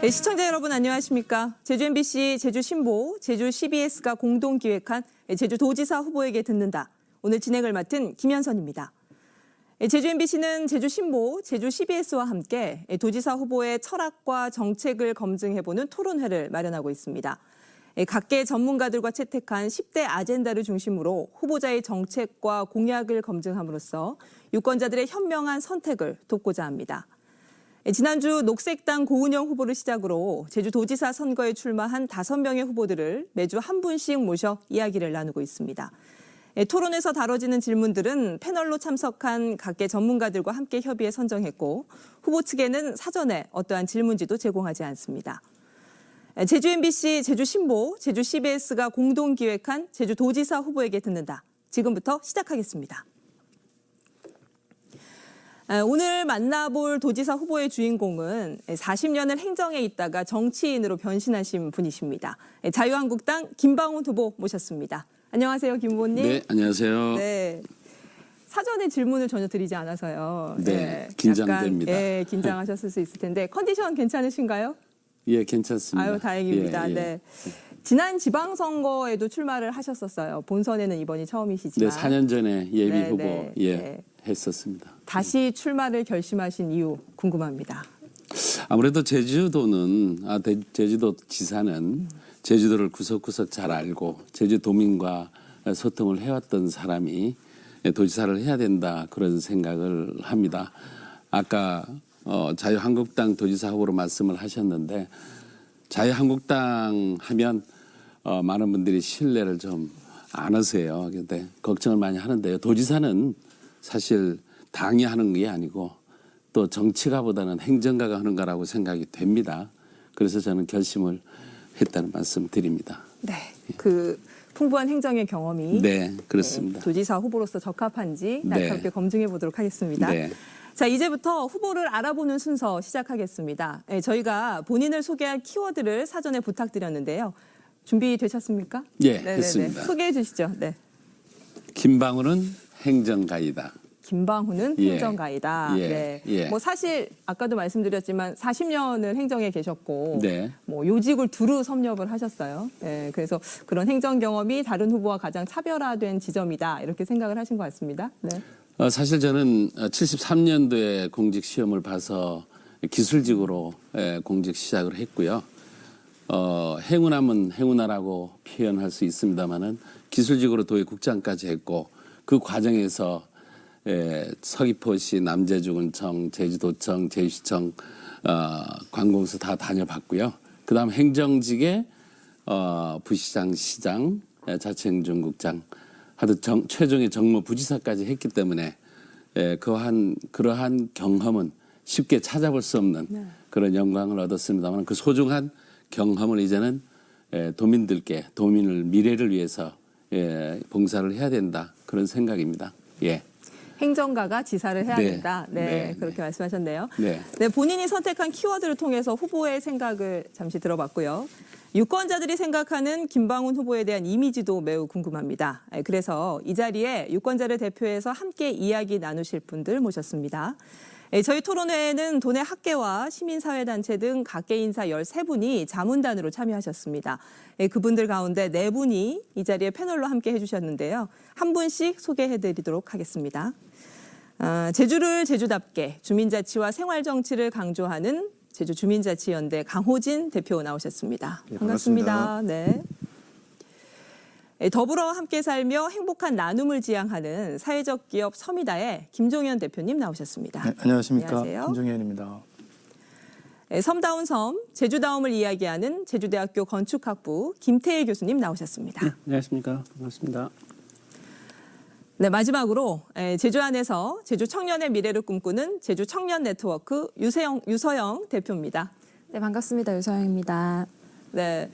네, 시청자 여러분 안녕하십니까? 제주 MBC, 제주 신보, 제주 CBS가 공동 기획한 제주도지사 후보에게 듣는다. 오늘 진행을 맡은 김현선입니다. 제주 MBC는 제주 신보, 제주 CBS와 함께 도지사 후보의 철학과 정책을 검증해보는 토론회를 마련하고 있습니다. 각계 전문가들과 채택한 10대 아젠다를 중심으로 후보자의 정책과 공약을 검증함으로써 유권자들의 현명한 선택을 돕고자 합니다. 지난주 녹색당 고은영 후보를 시작으로 제주도지사 선거에 출마한 5명의 후보들을 매주 한 분씩 모셔 이야기를 나누고 있습니다. 토론에서 다뤄지는 질문들은 패널로 참석한 각계 전문가들과 함께 협의해 선정했고 후보 측에는 사전에 어떠한 질문지도 제공하지 않습니다. 제주 MBC, 제주 신보, 제주 CBS가 공동 기획한 제주도지사 후보에게 듣는다. 지금부터 시작하겠습니다. 오늘 만나볼 도지사 후보의 주인공은 40년을 행정에 있다가 정치인으로 변신하신 분이십니다. 자유한국당 김방훈 후보 모셨습니다. 안녕하세요, 김 후보님. 네, 안녕하세요. 네. 사전에 질문을 전혀 드리지 않아서요. 네, 긴장됩니다. 약간, 긴장하셨을 수 있을 텐데 컨디션 괜찮으신가요? 예, 괜찮습니다. 아유, 다행입니다. 예. 네. 지난 지방선거에도 출마를 하셨었어요. 본선에는 이번이 처음이시지만. 네, 4년 전에 예비 네, 후보 네. 했었습니다. 다시 출마를 결심하신 이유 궁금합니다. 아무래도 제주도는 제주도 지사는 제주도를 구석구석 잘 알고 제주도민과 소통을 해왔던 사람이 도지사를 해야 된다 그런 생각을 합니다. 아까 자유한국당 도지사 후보로 말씀을 하셨는데 자유한국당 하면 많은 분들이 신뢰를 좀 안 하세요. 그런데 걱정을 많이 하는데요. 도지사는 사실 당이 하는 게 아니고 또 정치가보다는 행정가가 하는 거라고 생각이 됩니다. 그래서 저는 결심을 했다는 말씀 드립니다. 네, 그 풍부한 행정의 경험이 네, 그렇습니다. 도지사 후보로서 적합한지 네. 날카롭게 검증해 보도록 하겠습니다. 네. 자, 이제부터 후보를 알아보는 순서 시작하겠습니다. 저희가 본인을 소개할 키워드를 사전에 부탁드렸는데요. 준비되셨습니까? 예, 네네네. 했습니다. 소개해 주시죠. 네. 김방훈은 행정가이다. 김방훈은 예. 행정가이다. 예. 네. 예. 뭐 사실 아까도 말씀드렸지만 40년을 행정에 계셨고 네. 뭐 요직을 두루 섭렵을 하셨어요. 네. 그래서 그런 행정 경험이 다른 후보와 가장 차별화된 지점이다. 이렇게 생각을 하신 것 같습니다. 네. 사실 저는 73년도에 공직 시험을 봐서 기술직으로 공직 시작을 했고요. 행운하면 행운하라고 표현할 수 있습니다만은 기술직으로 도의국장까지 했고 그 과정에서 서귀포시, 남제주군청, 제주도청, 제주시청, 관공서 다 다녀봤고요. 그다음 행정직에 부시장, 시장, 자치행정국장 하여튼 최종의 정무부지사까지 했기 때문에 그러한 경험은 쉽게 찾아볼 수 없는 그런 영광을 얻었습니다만 그 소중한 경험을 이제는 도민들께 도민을 미래를 위해서 봉사를 해야 된다 그런 생각입니다. 예. 행정가가 지사를 해야 네. 된다. 네, 네. 그렇게 말씀하셨네요. 네. 네, 본인이 선택한 키워드를 통해서 후보의 생각을 잠시 들어봤고요. 유권자들이 생각하는 김방훈 후보에 대한 이미지도 매우 궁금합니다. 그래서 이 자리에 유권자를 대표해서 함께 이야기 나누실 분들 모셨습니다. 저희 토론회에는 도내 학계와 시민사회단체 등 각계 인사 13분이 자문단으로 참여하셨습니다. 그분들 가운데 4분이 이 자리에 패널로 함께 해주셨는데요. 한 분씩 소개해드리도록 하겠습니다. 제주를 제주답게 주민자치와 생활정치를 강조하는 제주주민자치연대 강호진 대표 나오셨습니다. 네, 반갑습니다. 네. 더불어 함께 살며 행복한 나눔을 지향하는 사회적 기업 서미다의 김종현 대표님 나오셨습니다. 네, 안녕하십니까. 안녕하세요. 김종현입니다. 섬다운 섬, 제주다움을 이야기하는 제주대학교 건축학부 김태일 교수님 나오셨습니다. 네, 안녕하십니까. 반갑습니다. 네, 마지막으로 제주 안에서 제주 청년의 미래를 꿈꾸는 제주 청년 네트워크 유서영 대표입니다. 네, 반갑습니다. 유서영입니다. 네.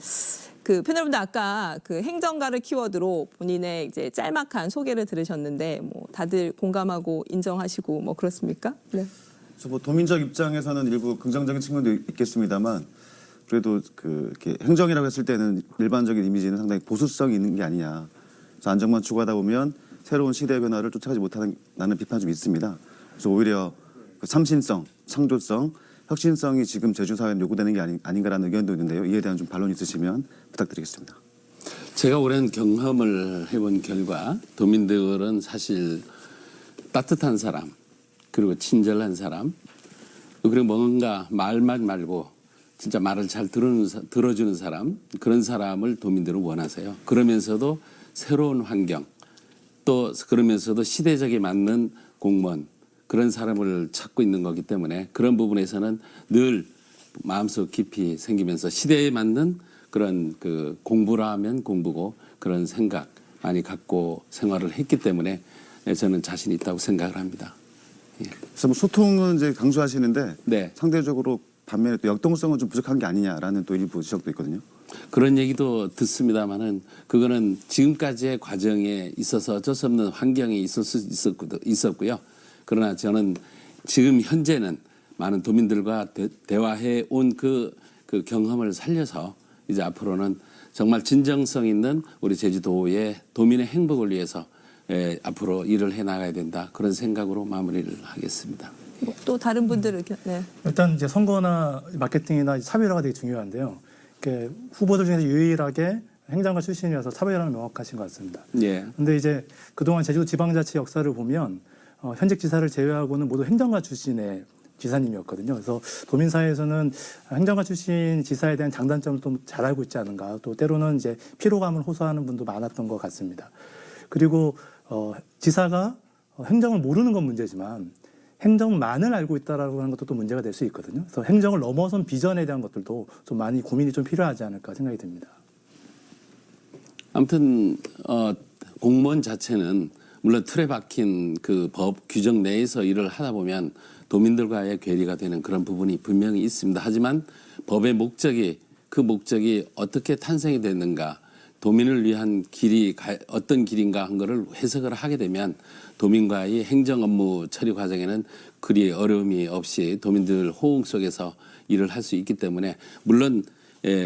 그 패널분들 아까 그 행정가를 키워드로 본인의 이제 짤막한 소개를 들으셨는데 뭐 다들 공감하고 인정하시고 뭐 그렇습니까? 네. 그래서 뭐 도민적 입장에서는 일부 긍정적인 측면도 있겠습니다만 그래도 이렇게 행정이라고 했을 때는 일반적인 이미지는 상당히 보수성이 있는 게 아니냐. 그래서 안정만 추구하다 보면 새로운 시대의 변화를 쫓아가지 못하는 비판이 좀 있습니다. 그래서 오히려 그 참신성, 창조성, 혁신성이 지금 제주 사회에 요구되는 게 아닌가라는 의견도 있는데요. 이에 대한 좀 반론 있으시면 부탁드리겠습니다. 제가 오랜 경험을 해본 결과 도민들은 사실 따뜻한 사람 그리고 친절한 사람 그리고 뭔가 말만 말고 진짜 말을 잘 들어주는 사람 그런 사람을 도민들은 원하세요. 그러면서도 새로운 환경 또 그러면서도 시대적에 맞는 공무원 그런 사람을 찾고 있는 거기 때문에 그런 부분에서는 늘 마음속 깊이 생기면서 시대에 맞는 그런 그 공부라 하면 공부고 그런 생각 많이 갖고 생활을 했기 때문에 저는 자신 있다고 생각을 합니다. 그래서 뭐 소통은 이제 강조하시는데 네. 상대적으로 반면에 또 역동성은 좀 부족한 게 아니냐라는 또 일부 지적도 있거든요. 그런 얘기도 듣습니다만은 그거는 지금까지의 과정에 있어서 어쩔 수 없는 환경이 있었고요. 그러나 저는 지금 현재는 많은 도민들과 대화해 온 그 경험을 살려서 이제 앞으로는 정말 진정성 있는 우리 제주도의 도민의 행복을 위해서 앞으로 일을 해 나가야 된다 그런 생각으로 마무리를 하겠습니다. 또 다른 분들 의견. 네. 일단 이제 선거나 마케팅이나 차별화가 되게 중요한데요. 이렇게 후보들 중에서 유일하게 행정가 출신이어서 차별화는 명확하신 것 같습니다. 예. 근데 이제 그동안 제주도 지방자치 역사를 보면 현직 지사를 제외하고는 모두 행정가 출신의 지사님이었거든요. 그래서 도민사회에서는 행정가 출신 지사에 대한 장단점을 좀 잘 알고 있지 않은가. 또 때로는 이제 피로감을 호소하는 분도 많았던 것 같습니다. 그리고 지사가 행정을 모르는 건 문제지만 행정만을 알고 있다라고 하는 것도 또 문제가 될 수 있거든요. 그래서 행정을 넘어선 비전에 대한 것들도 좀 많이 고민이 좀 필요하지 않을까 생각이 듭니다. 아무튼 공무원 자체는 물론 틀에 박힌 그 법 규정 내에서 일을 하다 보면 도민들과의 괴리가 되는 그런 부분이 분명히 있습니다. 하지만 법의 그 목적이 어떻게 탄생이 됐는가 도민을 위한 길이 어떤 길인가 한 거를 해석을 하게 되면 도민과의 행정 업무 처리 과정에는 그리 어려움이 없이 도민들 호응 속에서 일을 할 수 있기 때문에 물론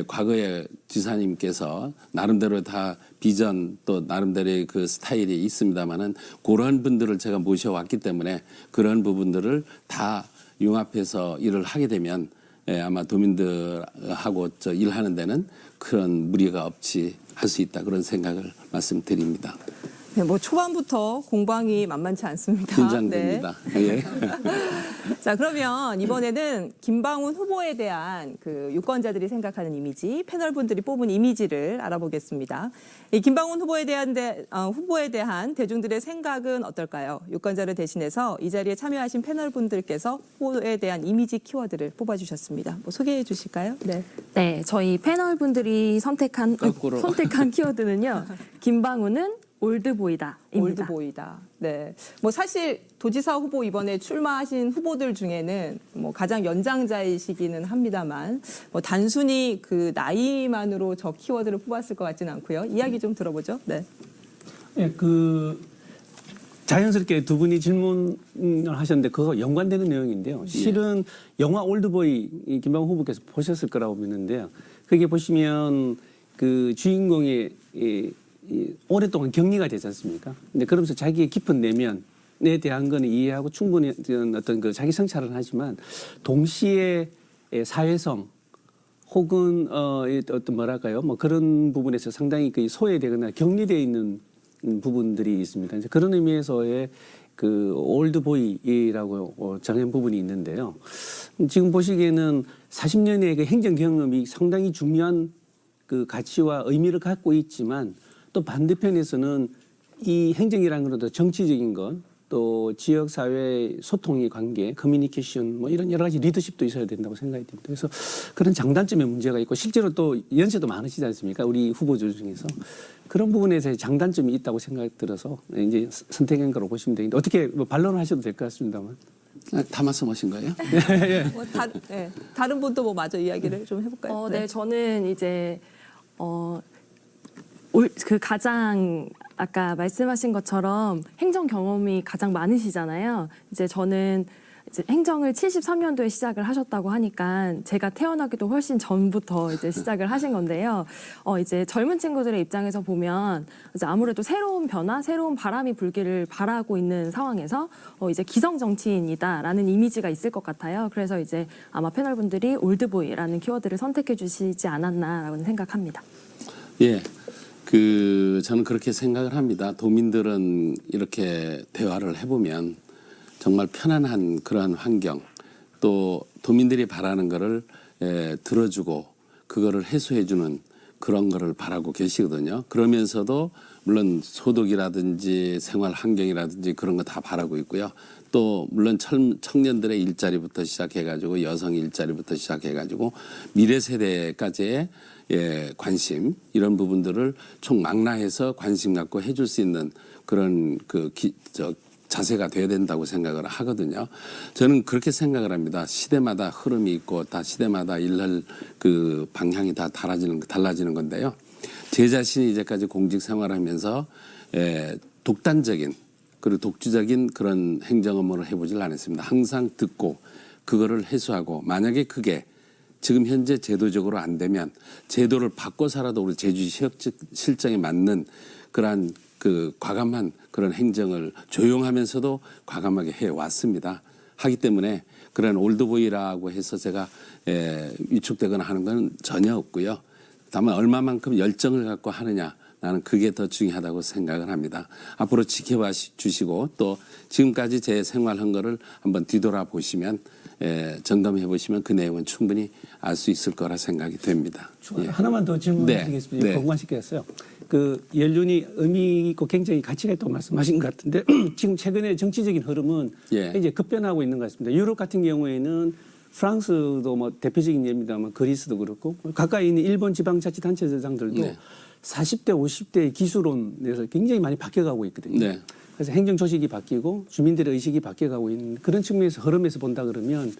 과거에 지사님께서 나름대로 다 비전 또 나름대로의 그 스타일이 있습니다만은 그런 분들을 제가 모셔왔기 때문에 그런 부분들을 다 융합해서 일을 하게 되면 아마 도민들하고 일하는 데는 그런 무리가 없이 할 수 있다 그런 생각을 말씀드립니다. 네, 뭐 초반부터 공방이 만만치 않습니다. 긴장됩니다. 네. 예. 자, 그러면 이번에는 김방훈 후보에 대한 그 유권자들이 생각하는 이미지, 패널 분들이 뽑은 이미지를 알아보겠습니다. 이 김방훈 후보에 대한 대중들의 생각은 어떨까요? 유권자를 대신해서 이 자리에 참여하신 패널 분들께서 후보에 대한 이미지 키워드를 뽑아주셨습니다. 뭐 소개해 주실까요? 네. 네, 저희 패널 분들이 선택한 키워드는요. 김방훈은 올드보이다입니다. 올드보이다. 네. 뭐 사실 도지사 후보 이번에 출마하신 후보들 중에는 뭐 가장 연장자이시기는 합니다만 뭐 단순히 그 나이만으로 저 키워드를 뽑았을 것 같지는 않고요. 이야기 좀 들어보죠. 네. 예, 자연스럽게 두 분이 질문을 하셨는데 그거 연관되는 내용인데요. 실은 영화 올드보이 김방훈 후보께서 보셨을 거라고 믿는데요. 거기에 보시면 그 주인공이 오랫동안 격리가 되지 않습니까? 근데 그러면서 자기의 깊은 내면에 대한 거는 이해하고 충분히 어떤 그 자기 성찰을 하지만 동시에 사회성 혹은 어떤 뭐랄까요? 뭐 그런 부분에서 상당히 그 소외되거나 격리되어 있는 부분들이 있습니다. 이제 그런 의미에서의 그 올드보이라고 정한 부분이 있는데요. 지금 보시기에는 40년의 그 행정 경험이 상당히 중요한 그 가치와 의미를 갖고 있지만 또 반대편에서는 이 행정이라는 것도 정치적인 것, 또 지역 사회 소통의 관계, 커뮤니케이션 뭐 이런 여러 가지 리더십도 있어야 된다고 생각이 듭니다. 그래서 그런 장단점의 문제가 있고 실제로 또 연세도 많으시지 않습니까? 우리 후보들 중에서 그런 부분에서 장단점이 있다고 생각이 들어서 이제 선택한 거로 보시면 되는데 어떻게 뭐 반론을 하셔도 될 것 같습니다만. 다 말씀하신 거예요? 뭐 다른 분도 뭐 마저 이야기를 좀 해볼까요? 네, 저는 이제 가장 아까 말씀하신 것처럼 행정 경험이 가장 많으시잖아요. 이제 저는 이제 행정을 73년도에 시작을 하셨다고 하니까 제가 태어나기도 훨씬 전부터 이제 시작을 하신 건데요. 이제 젊은 친구들의 입장에서 보면 이제 아무래도 새로운 변화, 새로운 바람이 불기를 바라고 있는 상황에서 이제 기성 정치인이다라는 이미지가 있을 것 같아요. 그래서 이제 아마 패널분들이 올드보이라는 키워드를 선택해 주시지 않았나라고 생각합니다. 예. 저는 그렇게 생각을 합니다. 도민들은 이렇게 대화를 해보면 정말 편안한 그러한 환경, 또 도민들이 바라는 거를 들어주고 그거를 해소해주는 그런 거를 바라고 계시거든요. 그러면서도 물론 소득이라든지 생활 환경이라든지 그런 거 다 바라고 있고요. 또 물론 청년들의 일자리부터 시작해가지고 여성 일자리부터 시작해가지고 미래 세대까지의 관심 이런 부분들을 총망라해서 관심 갖고 해줄 수 있는 그런 자세가 돼야 된다고 생각을 하거든요. 저는 그렇게 생각을 합니다. 시대마다 흐름이 있고 다 시대마다 일할 그 방향이 다 달라지는 건데요. 제 자신이 이제까지 공직 생활하면서 독단적인 그리고 독주적인 그런 행정 업무를 해보질 않았습니다. 항상 듣고 그거를 해소하고 만약에 그게 지금 현재 제도적으로 안 되면 제도를 바꿔서라도 우리 제주시 실정에 맞는 그러한 그 과감한 그런 행정을 조용하면서도 과감하게 해왔습니다. 하기 때문에 그런 올드보이라고 해서 제가 위축되거나 하는 건 전혀 없고요. 다만 얼마만큼 열정을 갖고 하느냐 나는 그게 더 중요하다고 생각을 합니다. 앞으로 지켜봐 주시고 또 지금까지 제 생활한 거를 한번 뒤돌아보시면 점검해 보시면 그 내용은 충분히 알 수 있을 거라 생각이 됩니다. 예. 하나만 더 질문드리겠습니다. 네. 공관시켰어요. 그 연륜이 의미 있고 굉장히 가치가 있다고 말씀하신 것 같은데 지금 최근에 정치적인 흐름은 이제 급변하고 있는 것 같습니다. 유럽 같은 경우에는 프랑스도 뭐 대표적인 예입니다만 그리스도 그렇고 가까이 있는 일본 지방자치단체장들도 40대, 50대 기술론에서 굉장히 많이 바뀌어가고 있거든요. 네. 그래서 행정 조직이 바뀌고 주민들의 의식이 바뀌어가고 있는 그런 측면에서 흐름에서 본다 그러면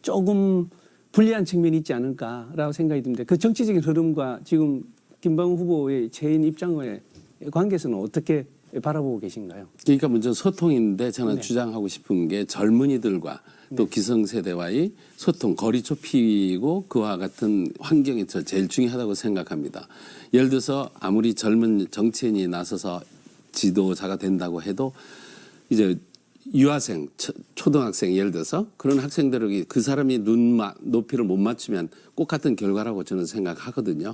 조금 불리한 측면이 있지 않을까라고 생각이 듭니다. 그 정치적인 흐름과 지금 김방훈 후보의 재인 입장의 관계에서는 어떻게 바라보고 계신가요? 그러니까 먼저 소통인데 저는 주장하고 싶은 게 젊은이들과 또 기성세대와의 소통, 거리 좁히고 그와 같은 환경이 제일 중요하다고 생각합니다. 예를 들어서 아무리 젊은 정치인이 나서서 지도자가 된다고 해도 이제 유아생, 초등학생 예를 들어서 그런 학생들에게 그 사람이 높이를 못 맞추면 똑같은 결과라고 저는 생각하거든요.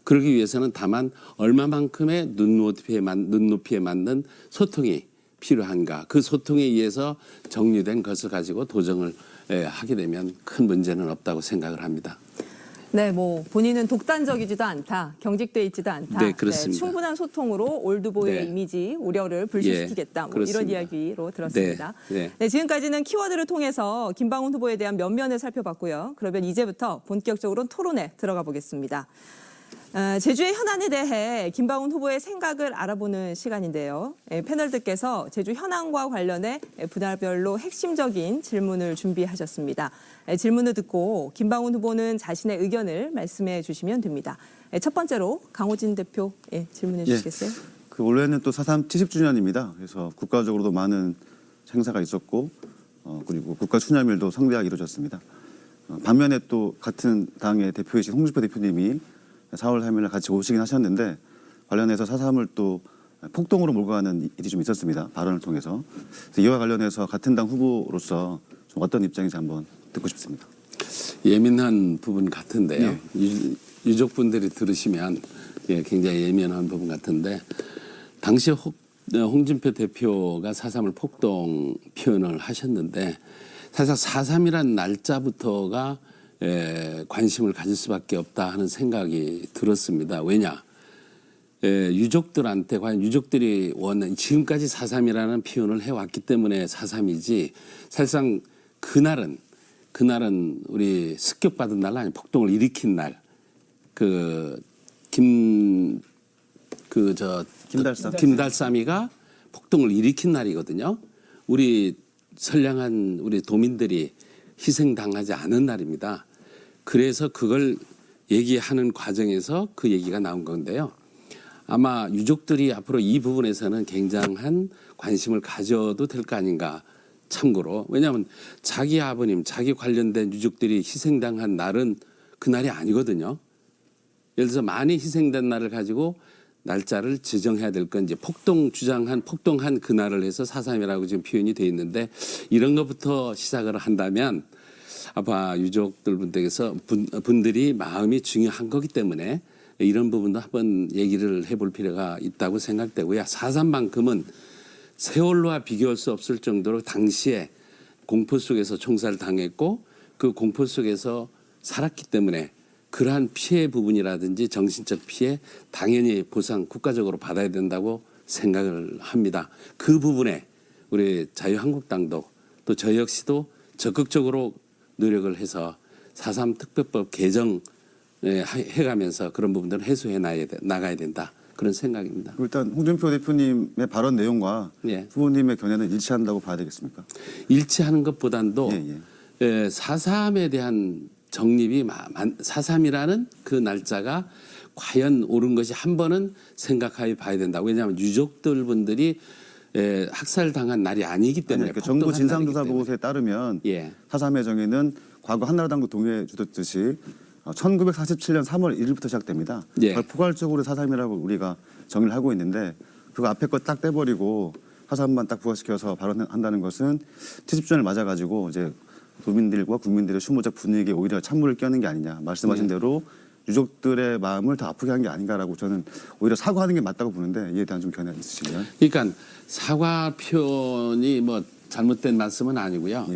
그러기 위해서는 다만 얼마만큼의 눈높이에 맞는 소통이 필요한가. 그 소통에 의해서 정리된 것을 가지고 도정을 하게 되면 큰 문제는 없다고 생각을 합니다. 네, 뭐 본인은 독단적이지도 않다, 경직돼 있지도 않다. 네, 그렇습니다. 충분한 소통으로 올드보이의 네. 이미지, 우려를 불식시키겠다. 뭐 이런 그렇습니다. 이야기로 들었습니다. 네. 네, 지금까지는 키워드를 통해서 김방훈 후보에 대한 면면을 살펴봤고요. 그러면 이제부터 본격적으로 토론에 들어가 보겠습니다. 제주의 현안에 대해 김방훈 후보의 생각을 알아보는 시간인데요. 패널들께서 제주 현안과 관련해 분야별로 핵심적인 질문을 준비하셨습니다. 질문을 듣고 김방훈 후보는 자신의 의견을 말씀해 주시면 됩니다. 첫 번째로 강호진 대표 질문해 주시겠어요? 그 올해는 또 4.3 70주년입니다. 그래서 국가적으로도 많은 행사가 있었고 그리고 국가 추념일도 성대하게 이루어졌습니다. 반면에 또 같은 당의 대표이신 홍준표 대표님이 4월 3일 같이 오시긴 하셨는데 관련해서 4.3을 또 폭동으로 몰고 가는 일이 좀 있었습니다. 발언을 통해서. 그래서 이와 관련해서 같은 당 후보로서 좀 어떤 입장인지 한번 듣고 싶습니다. 예민한 부분 같은데요. 유족분들이 들으시면 굉장히 예민한 부분 같은데 당시 홍준표 대표가 4.3을 폭동 표현을 하셨는데 사실 4.3이라는 날짜부터가 관심을 가질 수밖에 없다 하는 생각이 들었습니다. 왜냐? 유족들한테 과연 유족들이 원하는 지금까지 4.3이라는 표현을 해왔기 때문에 4.3이지 사실상 그날은 우리 습격받은 날 아니 폭동을 일으킨 날 김달삼이가 폭동을 일으킨 날이거든요. 우리 선량한 우리 도민들이 희생당하지 않은 날입니다. 그래서 그걸 얘기하는 과정에서 그 얘기가 나온 건데요. 아마 유족들이 앞으로 이 부분에서는 굉장한 관심을 가져도 될 거 아닌가 참고로. 왜냐하면 자기 아버님, 자기 관련된 유족들이 희생당한 날은 그날이 아니거든요. 예를 들어서 많이 희생된 날을 가지고 날짜를 지정해야 될 건지 폭동한 그날을 해서 4.3이라고 지금 표현이 돼 있는데 이런 것부터 시작을 한다면 아마 유족들 분들이 마음이 중요한 거기 때문에 이런 부분도 한번 얘기를 해볼 필요가 있다고 생각되고요. 4.3만큼은 세월호와 비교할 수 없을 정도로 당시에 공포 속에서 총살을 당했고 그 공포 속에서 살았기 때문에 그러한 피해 부분이라든지 정신적 피해 당연히 보상 국가적으로 받아야 된다고 생각을 합니다. 그 부분에 우리 자유한국당도 또 저 역시도 적극적으로 노력을 해서 4.3 특별법 개정 해가면서 그런 부분들을 해소해 나가야 된다. 그런 생각입니다. 일단 홍준표 대표님의 발언 내용과 예. 후보님의 견해는 일치한다고 봐야 되겠습니까? 일치하는 것보단도 예. 4.3에 대한 정립이 4.3이라는 그 날짜가 과연 옳은 것이 한 번은 생각해 봐야 된다. 왜냐하면 유족들 분들이 학살당한 날이 아니기 때문에. 그러니까 정부 진상조사 보고서에 따르면 예. 4.3의 정의는 과거 한나라당도 동의해 주듯이 1947년 3월 1일부터 시작됩니다. 예. 그걸 포괄적으로 4.3이라고 우리가 정의를 하고 있는데 그거 앞에 거 딱 떼버리고 4.3만 딱 부각시켜서 발언한다는 것은 채집전을 맞아가지고 이제 도민들과 국민들의 추모적 분위기에 오히려 찬물을 끼얹는 게 아니냐. 말씀하신 대로 유족들의 마음을 더 아프게 한 게 아닌가라고 저는 오히려 사과하는 게 맞다고 보는데 이에 대한 좀 견해 있으시면. 그러니까 사과 표현이 뭐 잘못된 말씀은 아니고요.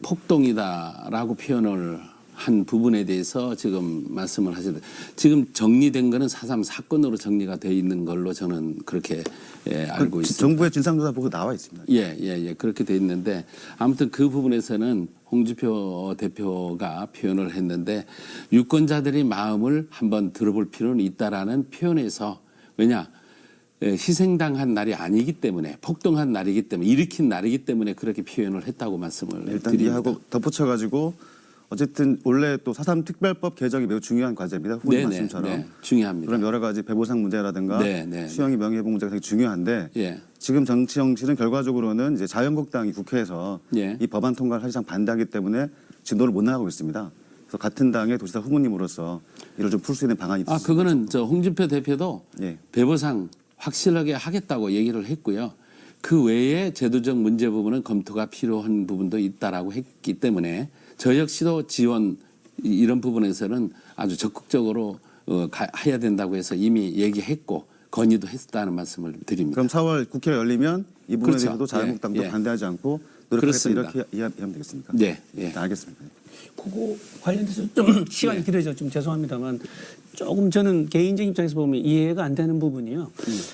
폭동이다라고 표현을 한 부분에 대해서 지금 말씀을 하시는데 지금 정리된 거는 4.3 사건으로 정리가 돼 있는 걸로 저는 그렇게 알고 있습니다. 정부의 진상조사 보고 나와 있습니다. 예. 그렇게 돼 있는데 아무튼 그 부분에서는 홍준표 대표가 표현을 했는데 유권자들의 마음을 한번 들어볼 필요는 있다라는 표현에서 왜냐 희생당한 날이 아니기 때문에 폭동한 날이기 때문에 일으킨 날이기 때문에 그렇게 표현을 했다고 말씀을 일단 드립니다. 이해하고 덧붙여가지고 어쨌든 원래 또 4.3 특별법 개정이 매우 중요한 과제입니다. 후보님 말씀처럼. 네, 중요합니다. 그럼 여러 가지 배보상 문제라든가 네. 수영이 명예회복 문제가 되게 중요한데 예. 지금 정치 정치는 결과적으로는 이제 자유한국당이 국회에서 예. 이 법안 통과를 사실상 반대하기 때문에 진도를 못 나가고 있습니다. 그래서 같은 당의 도지사 후보님으로서 이를 좀 풀 수 있는 방안이 있습니다. 그거는 저 홍준표 대표도 예. 배보상 확실하게 하겠다고 얘기를 했고요. 그 외에 제도적 문제 부분은 검토가 필요한 부분도 있다라고 했기 때문에 저 역시도 지원 이런 부분에서는 아주 적극적으로 해야 된다고 해서 이미 얘기했고 건의도 했다는 말씀을 드립니다. 그럼 4월 국회가 열리면 이 부분에 그렇죠. 대해서도 자유한국당도 예. 반대하지 않고 노력하겠다 그렇습니다. 이렇게 이해하면 되겠습니까? 네. 알겠습니다. 그거 관련돼서 좀 시간이 길어져 좀 죄송합니다만 조금 저는 개인적 입장에서 보면 이해가 안 되는 부분이요.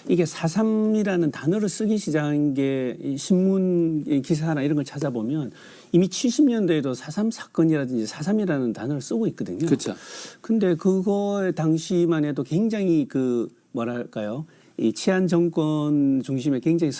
이게 4.3이라는 단어를 쓰기 시작한 게 이 신문 기사나 이런 걸 찾아보면 이미 70년대에도 4.3 사건이라든지 4.3이라는 단어를 쓰고 있거든요. 그렇죠. 근데 그거 당시만 해도 굉장히 그 뭐랄까요? 이 치안 정권 중심에 굉장히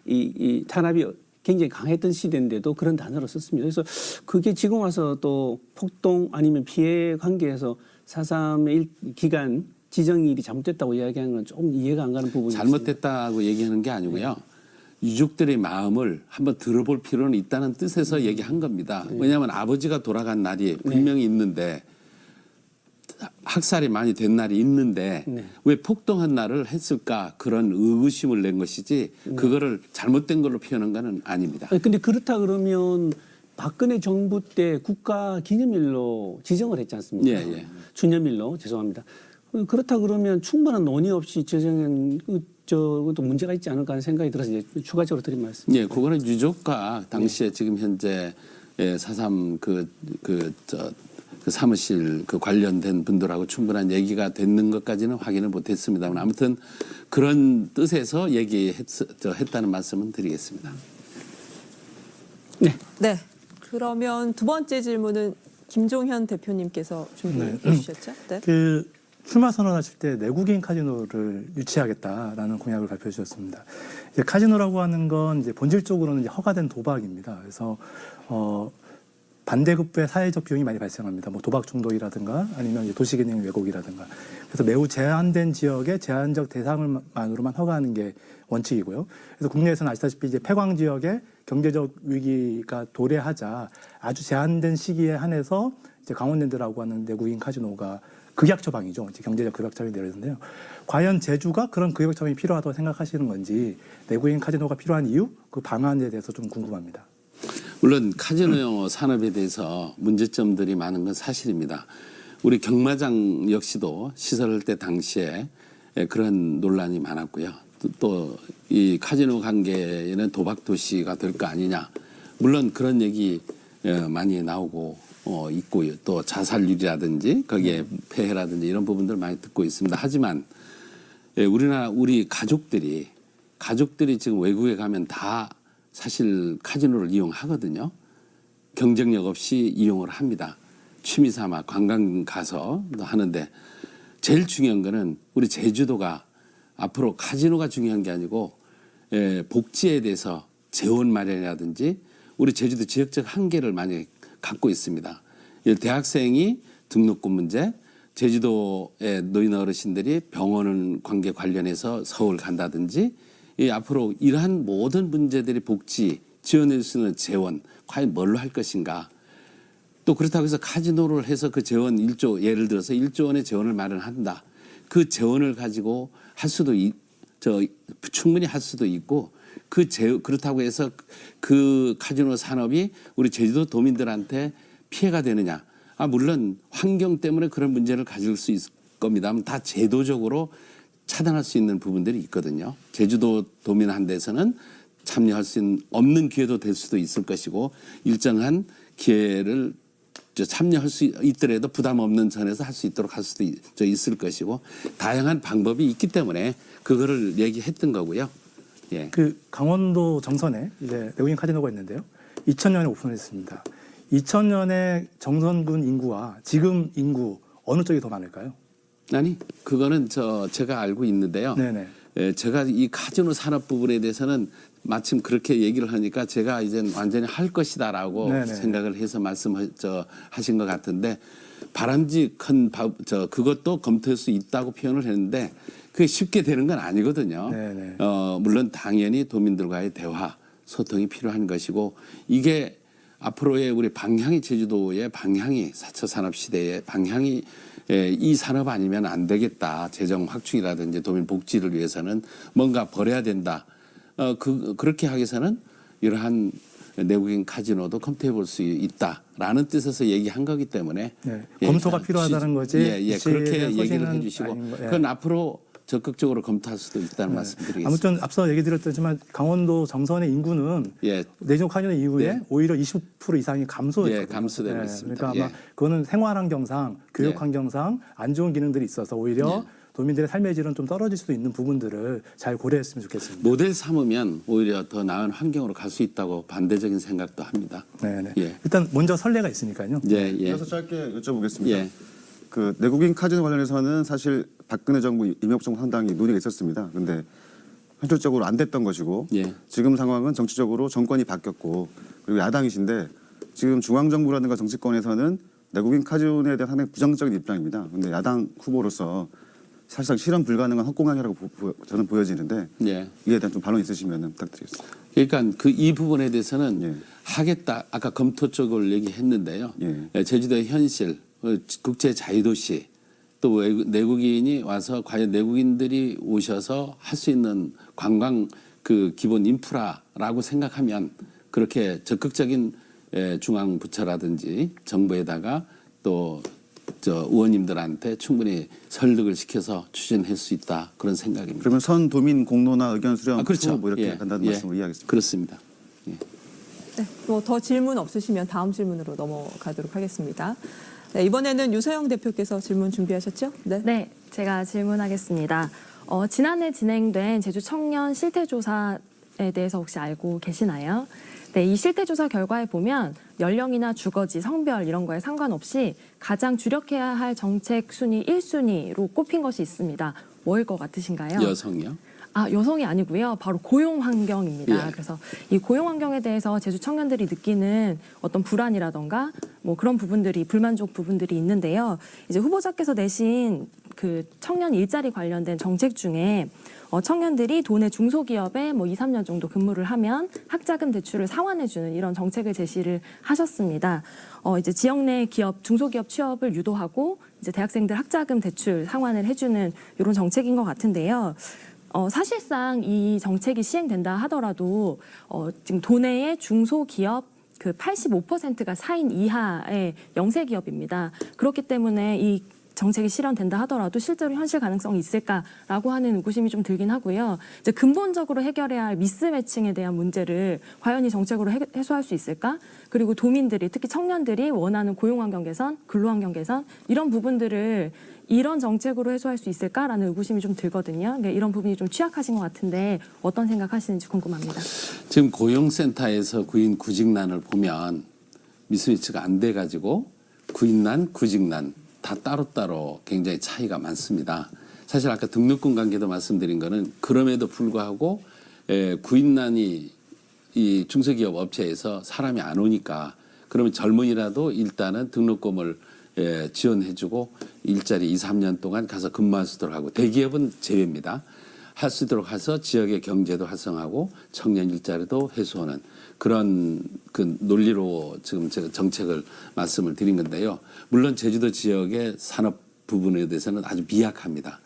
이 탄압이 굉장히 강했던 시대인데도 그런 단어를 썼습니다. 그래서 그게 지금 와서 또 폭동 아니면 피해 관계에서 4.3의 기간 지정일이 잘못됐다고 이야기하는 건 좀 이해가 안 가는 부분이 잘못됐다고 얘기하는 게 아니고요. 유족들의 마음을 한번 들어볼 필요는 있다는 뜻에서 얘기한 겁니다. 왜냐하면 아버지가 돌아간 날이 분명히 있는데 학살이 많이 된 날이 있는데 왜 폭동한 날을 했을까 그런 의구심을 낸 것이지 그거를 잘못된 걸로 표현한 건 아닙니다. 근데 그렇다 그러면 박근혜 정부 때 국가 기념일로 지정을 했지 않습니까? 예. 추념일로 죄송합니다. 그렇다 그러면 충분한 논의 없이 지정한 저것도 문제가 있지 않을까 하는 생각이 들어서 이제 추가적으로 드린 말씀. 예, 그거는 유족과 당시에 지금 현재 4.3 그 사무실 그 관련된 분들하고 충분한 얘기가 됐는 것까지는 확인을 못했습니다만 아무튼 그런 뜻에서 했다는 말씀은 드리겠습니다. 네. 그러면 두 번째 질문은 김종현 대표님께서 준비해 주셨죠? 네. 그 출마 선언하실 때 내국인 카지노를 유치하겠다라는 공약을 발표해 주셨습니다. 이제 카지노라고 하는 건 이제 본질적으로는 이제 허가된 도박입니다. 그래서 반대급부의 사회적 비용이 많이 발생합니다. 뭐 도박 중독이라든가 아니면 이제 도시기능 왜곡이라든가. 그래서 매우 제한된 지역에 제한적 대상을만으로만 허가하는 게 원칙이고요. 그래서 국내에서는 아시다시피 이제 폐광 지역에 경제적 위기가 도래하자 아주 제한된 시기에 한해서 이제 강원랜드라고 하는 내국인 카지노가 극약 처방이죠. 이제 경제적 극약 처방이 내려졌는데요. 과연 제주가 그런 극약 처방이 필요하다고 생각하시는 건지 내국인 카지노가 필요한 이유, 그 방안에 대해서 좀 궁금합니다. 물론 카지노 산업에 대해서 문제점들이 많은 건 사실입니다. 우리 경마장 역시도 시설할 때 당시에 그런 논란이 많았고요. 또 이 카지노 관계에는 도박 도시가 될 거 아니냐. 물론 그런 얘기 많이 나오고 있고요. 또 자살률이라든지 거기에 폐해라든지 이런 부분들 많이 듣고 있습니다. 하지만 우리 가족들이 지금 외국에 가면 다 사실 카지노를 이용하거든요. 경쟁력 없이 이용을 합니다. 취미 삼아 관광 가서 하는데 제일 중요한 거는 우리 제주도가 앞으로 카지노가 중요한 게 아니고 복지에 대해서 재원 마련이라든지 우리 제주도 지역적 한계를 많이 갖고 있습니다. 대학생이 등록금 문제, 제주도의 노인 어르신들이 병원 관계 관련해서 서울 간다든지 앞으로 이러한 모든 문제들이 복지, 지원할 수 있는 재원, 과연 뭘로 할 것인가. 또 그렇다고 해서 카지노를 해서 그 재원 1조, 예를 들어서 1조 원의 재원을 마련한다. 그 재원을 가지고 할 수도 충분히 할 수도 있고 그렇다고 해서 그 카지노 산업이 우리 제주도 도민들한테 피해가 되느냐. 물론 환경 때문에 그런 문제를 가질 수 있을 겁니다. 다 제도적으로 차단할 수 있는 부분들이 있거든요. 제주도 도민한테서는 참여할 수 없는 기회도 될 수도 있을 것이고 일정한 기회를 참여할 수 있더라도 부담 없는 선에서 할 수 있도록 할 수도 있을 것이고 다양한 방법이 있기 때문에 그거를 얘기했던 거고요. 예. 그 강원도 정선에 이제 내국인 카지노가 있는데요. 2000년에 오픈했습니다. 2000년에 정선군 인구와 지금 인구 어느 쪽이 더 많을까요? 아니 그거는 제가 알고 있는데요. 네네. 제가 이 카지노 산업 부분에 대해서는 마침 그렇게 얘기를 하니까 제가 이제 완전히 할 것이다라고 네네. 생각을 해서 하신 것 같은데 바람직한 그것도 검토할 수 있다고 표현을 했는데 그게 쉽게 되는 건 아니거든요. 네네. 물론 당연히 도민들과의 대화, 소통이 필요한 것이고 이게 앞으로의 우리 방향이 제주도의 방향이 4차 산업 시대의 방향이 이 산업 아니면 안 되겠다. 재정 확충이라든지 도민 복지를 위해서는 뭔가 벌여야 된다. 그렇게 하기 위해서는 이러한 내국인 카지노도 검토해 볼 수 있다라는 뜻에서 얘기한 거기 때문에 네. 검토가 필요하다는 거지. 그렇게 얘기를 해주시고 아닌 거, 예. 그건 앞으로 적극적으로 검토할 수도 있다는 말씀드리겠습니다. 아무튼 앞서 얘기 드렸지만 강원도 정선의 인구는 내정 카지노 이후에 오히려 20% 이상이 감소했거든요. 감소되고 있습니다. 그러니까 아마 그거는 생활 환경상, 교육 환경상 안 좋은 기능들이 있어서 오히려 도민들의 삶의 질은 좀 떨어질 수도 있는 부분들을 잘 고려했으면 좋겠습니다. 모델 삼으면 오히려 더 나은 환경으로 갈 수 있다고 반대적인 생각도 합니다. 네네. 일단 먼저 선례가 있으니까요. 그래서 짧게 여쭤보겠습니다. 그 내국인 카지노 관련해서는 사실 박근혜 정부, 이명박 정부 상당히 논의가 있었습니다. 그런데 현실적으로 안 됐던 것이고 지금 상황은 정치적으로 정권이 바뀌었고 그리고 야당이신데 지금 중앙정부라든가 정치권에서는 내국인 카지노에 대한 상당히 부정적인 입장입니다. 그런데 야당 후보로서 사실상 실현 불가능한 헛공약이라고 저는 보여지는데 이에 대한 좀 반론 있으시면 부탁드리겠습니다. 그러니까 이 부분에 대해서는 하겠다. 아까 검토 쪽을 얘기했는데요. 제주도의 현실, 국제 자유도시 또 내국인이 와서 과연 내국인들이 오셔서 할 수 있는 관광 그 기본 인프라라고 생각하면 그렇게 적극적인 중앙 부처라든지 정부에다가 또 의원님들한테 충분히 설득을 시켜서 추진할 수 있다 그런 생각입니다. 그러면 선 도민 공론화 의견 수렴 그렇죠. 뭐 이렇게 간다는 말씀을 이해하겠습니다. 그렇습니다. 네, 뭐 더 질문 없으시면 다음 질문으로 넘어가도록 하겠습니다. 네, 이번에는 유서영 대표께서 질문 준비하셨죠? 네, 제가 질문하겠습니다. 지난해 진행된 제주 청년 실태조사에 대해서 혹시 알고 계시나요? 네, 이 실태조사 결과에 보면 연령이나 주거지, 성별 이런 거에 상관없이 가장 주력해야 할 정책 순위 1순위로 꼽힌 것이 있습니다. 뭐일 것 같으신가요? 여성이요? 여성이 아니고요. 바로 고용 환경입니다. 예. 그래서 이 고용 환경에 대해서 제주 청년들이 느끼는 어떤 불안이라던가 뭐 그런 부분들이 불만족 부분들이 있는데요. 이제 후보자께서 내신 그 청년 일자리 관련된 정책 중에 청년들이 도내 중소기업에 뭐 2, 3년 정도 근무를 하면 학자금 대출을 상환해주는 이런 정책을 제시를 하셨습니다. 이제 지역 내 기업, 중소기업 취업을 유도하고 이제 대학생들 학자금 대출 상환을 해주는 이런 정책인 것 같은데요. 사실상 이 정책이 시행된다 하더라도 지금 도내의 중소기업 그 85%가 4인 이하의 영세기업입니다. 그렇기 때문에 이 정책이 실현된다 하더라도 실제로 현실 가능성이 있을까라고 하는 의구심이 좀 들긴 하고요. 이제 근본적으로 해결해야 할 미스매칭에 대한 문제를 과연 이 정책으로 해소할 수 있을까? 그리고 도민들이 특히 청년들이 원하는 고용환경 개선, 근로환경 개선 이런 부분들을 이런 정책으로 해소할 수 있을까라는 의구심이 좀 들거든요. 그러니까 이런 부분이 좀 취약하신 것 같은데 어떤 생각하시는지 궁금합니다. 지금 고용센터에서 구인 구직난을 보면 미스매치가 안 돼가지고 구인난, 구직난 다 따로따로 굉장히 차이가 많습니다. 사실 아까 등록금 관계도 말씀드린 거는 그럼에도 불구하고 구인난이 이 중소기업 업체에서 사람이 안 오니까 그러면 젊은이라도 일단은 등록금을 지원해주고 일자리 2, 3년 동안 가서 근무할 수 있도록 하고 대기업은 제외입니다. 할 수 있도록 해서 지역의 경제도 활성화하고 청년 일자리도 해소하는 그런 그 논리로 지금 제가 정책을 말씀을 드린 건데요. 물론 제주도 지역의 산업 부분에 대해서는 아주 미약합니다.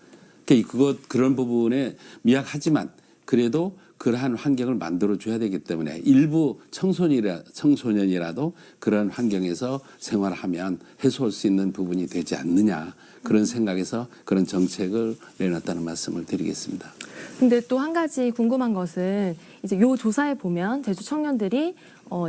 그런 부분에 미약하지만 그래도 그러한 환경을 만들어줘야 되기 때문에 일부 청소년이라도 그런 환경에서 생활하면 해소할 수 있는 부분이 되지 않느냐 그런 생각에서 그런 정책을 내놨다는 말씀을 드리겠습니다. 근데 또 한 가지 궁금한 것은 이제 요 조사에 보면 제주 청년들이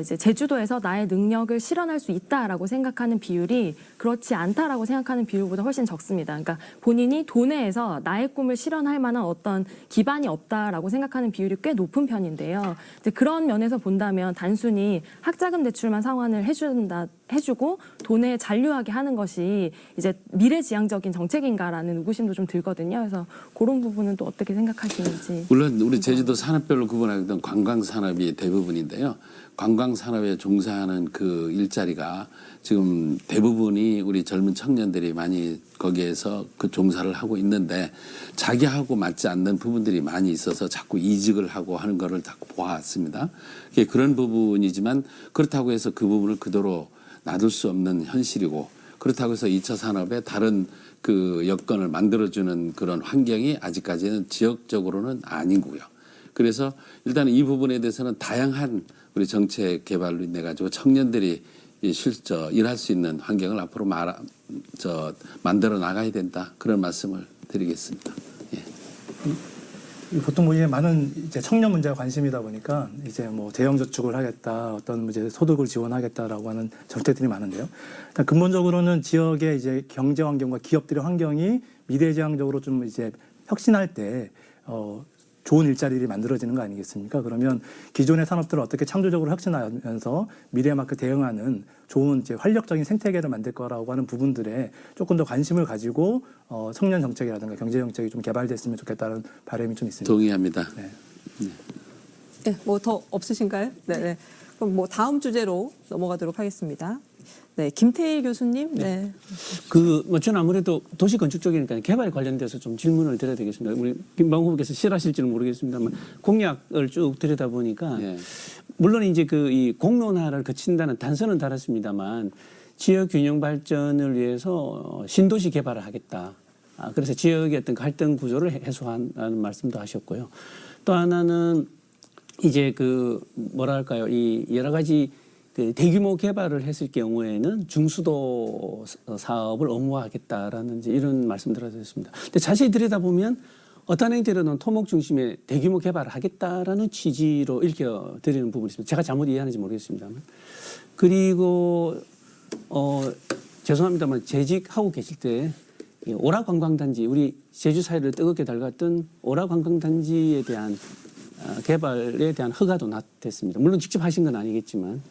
이제 제주도에서 나의 능력을 실현할 수 있다라고 생각하는 비율이 그렇지 않다라고 생각하는 비율보다 훨씬 적습니다. 그러니까 본인이 도내에서 나의 꿈을 실현할 만한 어떤 기반이 없다라고 생각하는 비율이 꽤 높은 편인데요. 이제 그런 면에서 본다면 단순히 학자금 대출만 상환을 해주고 도내에 잔류하게 하는 것이 이제 미래지향적인 정책인가라는 의구심도 좀 들거든요. 그래서 그런 부분은 또 어떻게 생각하시는지. 물론 우리 제주도 산업별로 구분하던 관광산업이 대부분인데요. 관광산업에 종사하는 그 일자리가 지금 대부분이 우리 젊은 청년들이 많이 거기에서 그 종사를 하고 있는데 자기하고 맞지 않는 부분들이 많이 있어서 자꾸 이직을 하고 하는 거를 자꾸 보았습니다. 그런 부분이지만 그렇다고 해서 그 부분을 그대로 놔둘 수 없는 현실이고 그렇다고 해서 2차 산업에 다른 그 여건을 만들어주는 그런 환경이 아직까지는 지역적으로는 아니고요. 그래서 일단 이 부분에 대해서는 다양한 우리 정책 개발로 인해 가지고 청년들이 일할 수 있는 환경을 앞으로 만들어 나가야 된다 그런 말씀을 드리겠습니다. 예. 보통 이제 많은 이제 청년 문제가 관심이다 보니까 이제 뭐 대형 저축을 하겠다, 어떤 이제 소득을 지원하겠다라고 하는 정책들이 많은데요. 일단 근본적으로는 지역의 이제 경제 환경과 기업들의 환경이 미래지향적으로 좀 이제 혁신할 때 좋은 일자리를 만들어지는 거 아니겠습니까? 그러면 기존의 산업들을 어떻게 창조적으로 혁신하면서 미래에 맞게 대응하는 좋은 이제 활력적인 생태계를 만들 거라고 하는 부분들에 조금 더 관심을 가지고 청년 정책이라든가 경제 정책이 좀 개발됐으면 좋겠다는 바람이 좀 있습니다. 동의합니다. 네. 네, 뭐 더 없으신가요? 네. 그럼 뭐 다음 주제로 넘어가도록 하겠습니다. 네, 김태일 교수님. 네. 저는 아무래도 도시 건축 쪽이니까 개발 관련돼서 좀 질문을 드려야 되겠습니다. 우리 김방 후보께서 싫어하실지는 모르겠습니다만 공약을 쭉 들여다 보니까 예. 물론 이제 이 공론화를 거친다는 단서는 달았습니다만 지역 균형 발전을 위해서 신도시 개발을 하겠다. 그래서 지역의 어떤 갈등 구조를 해소하는 말씀도 하셨고요. 또 하나는 이제 뭐랄까요, 이 여러 가지 대규모 개발을 했을 경우에는 중수도 사업을 의무화하겠다라는 이제 이런 말씀들을 드렸습니다. 근데 자세히 들여다보면 어떤 행태로는 토목 중심의 대규모 개발을 하겠다라는 취지로 읽혀드리는 부분이 있습니다. 제가 잘못 이해하는지 모르겠습니다만. 그리고 죄송합니다만 재직하고 계실 때 오라관광단지, 우리 제주 사회를 뜨겁게 달갔던 오라관광단지에 대한 개발에 대한 허가도 났댔습니다. 물론 직접 하신 건 아니겠지만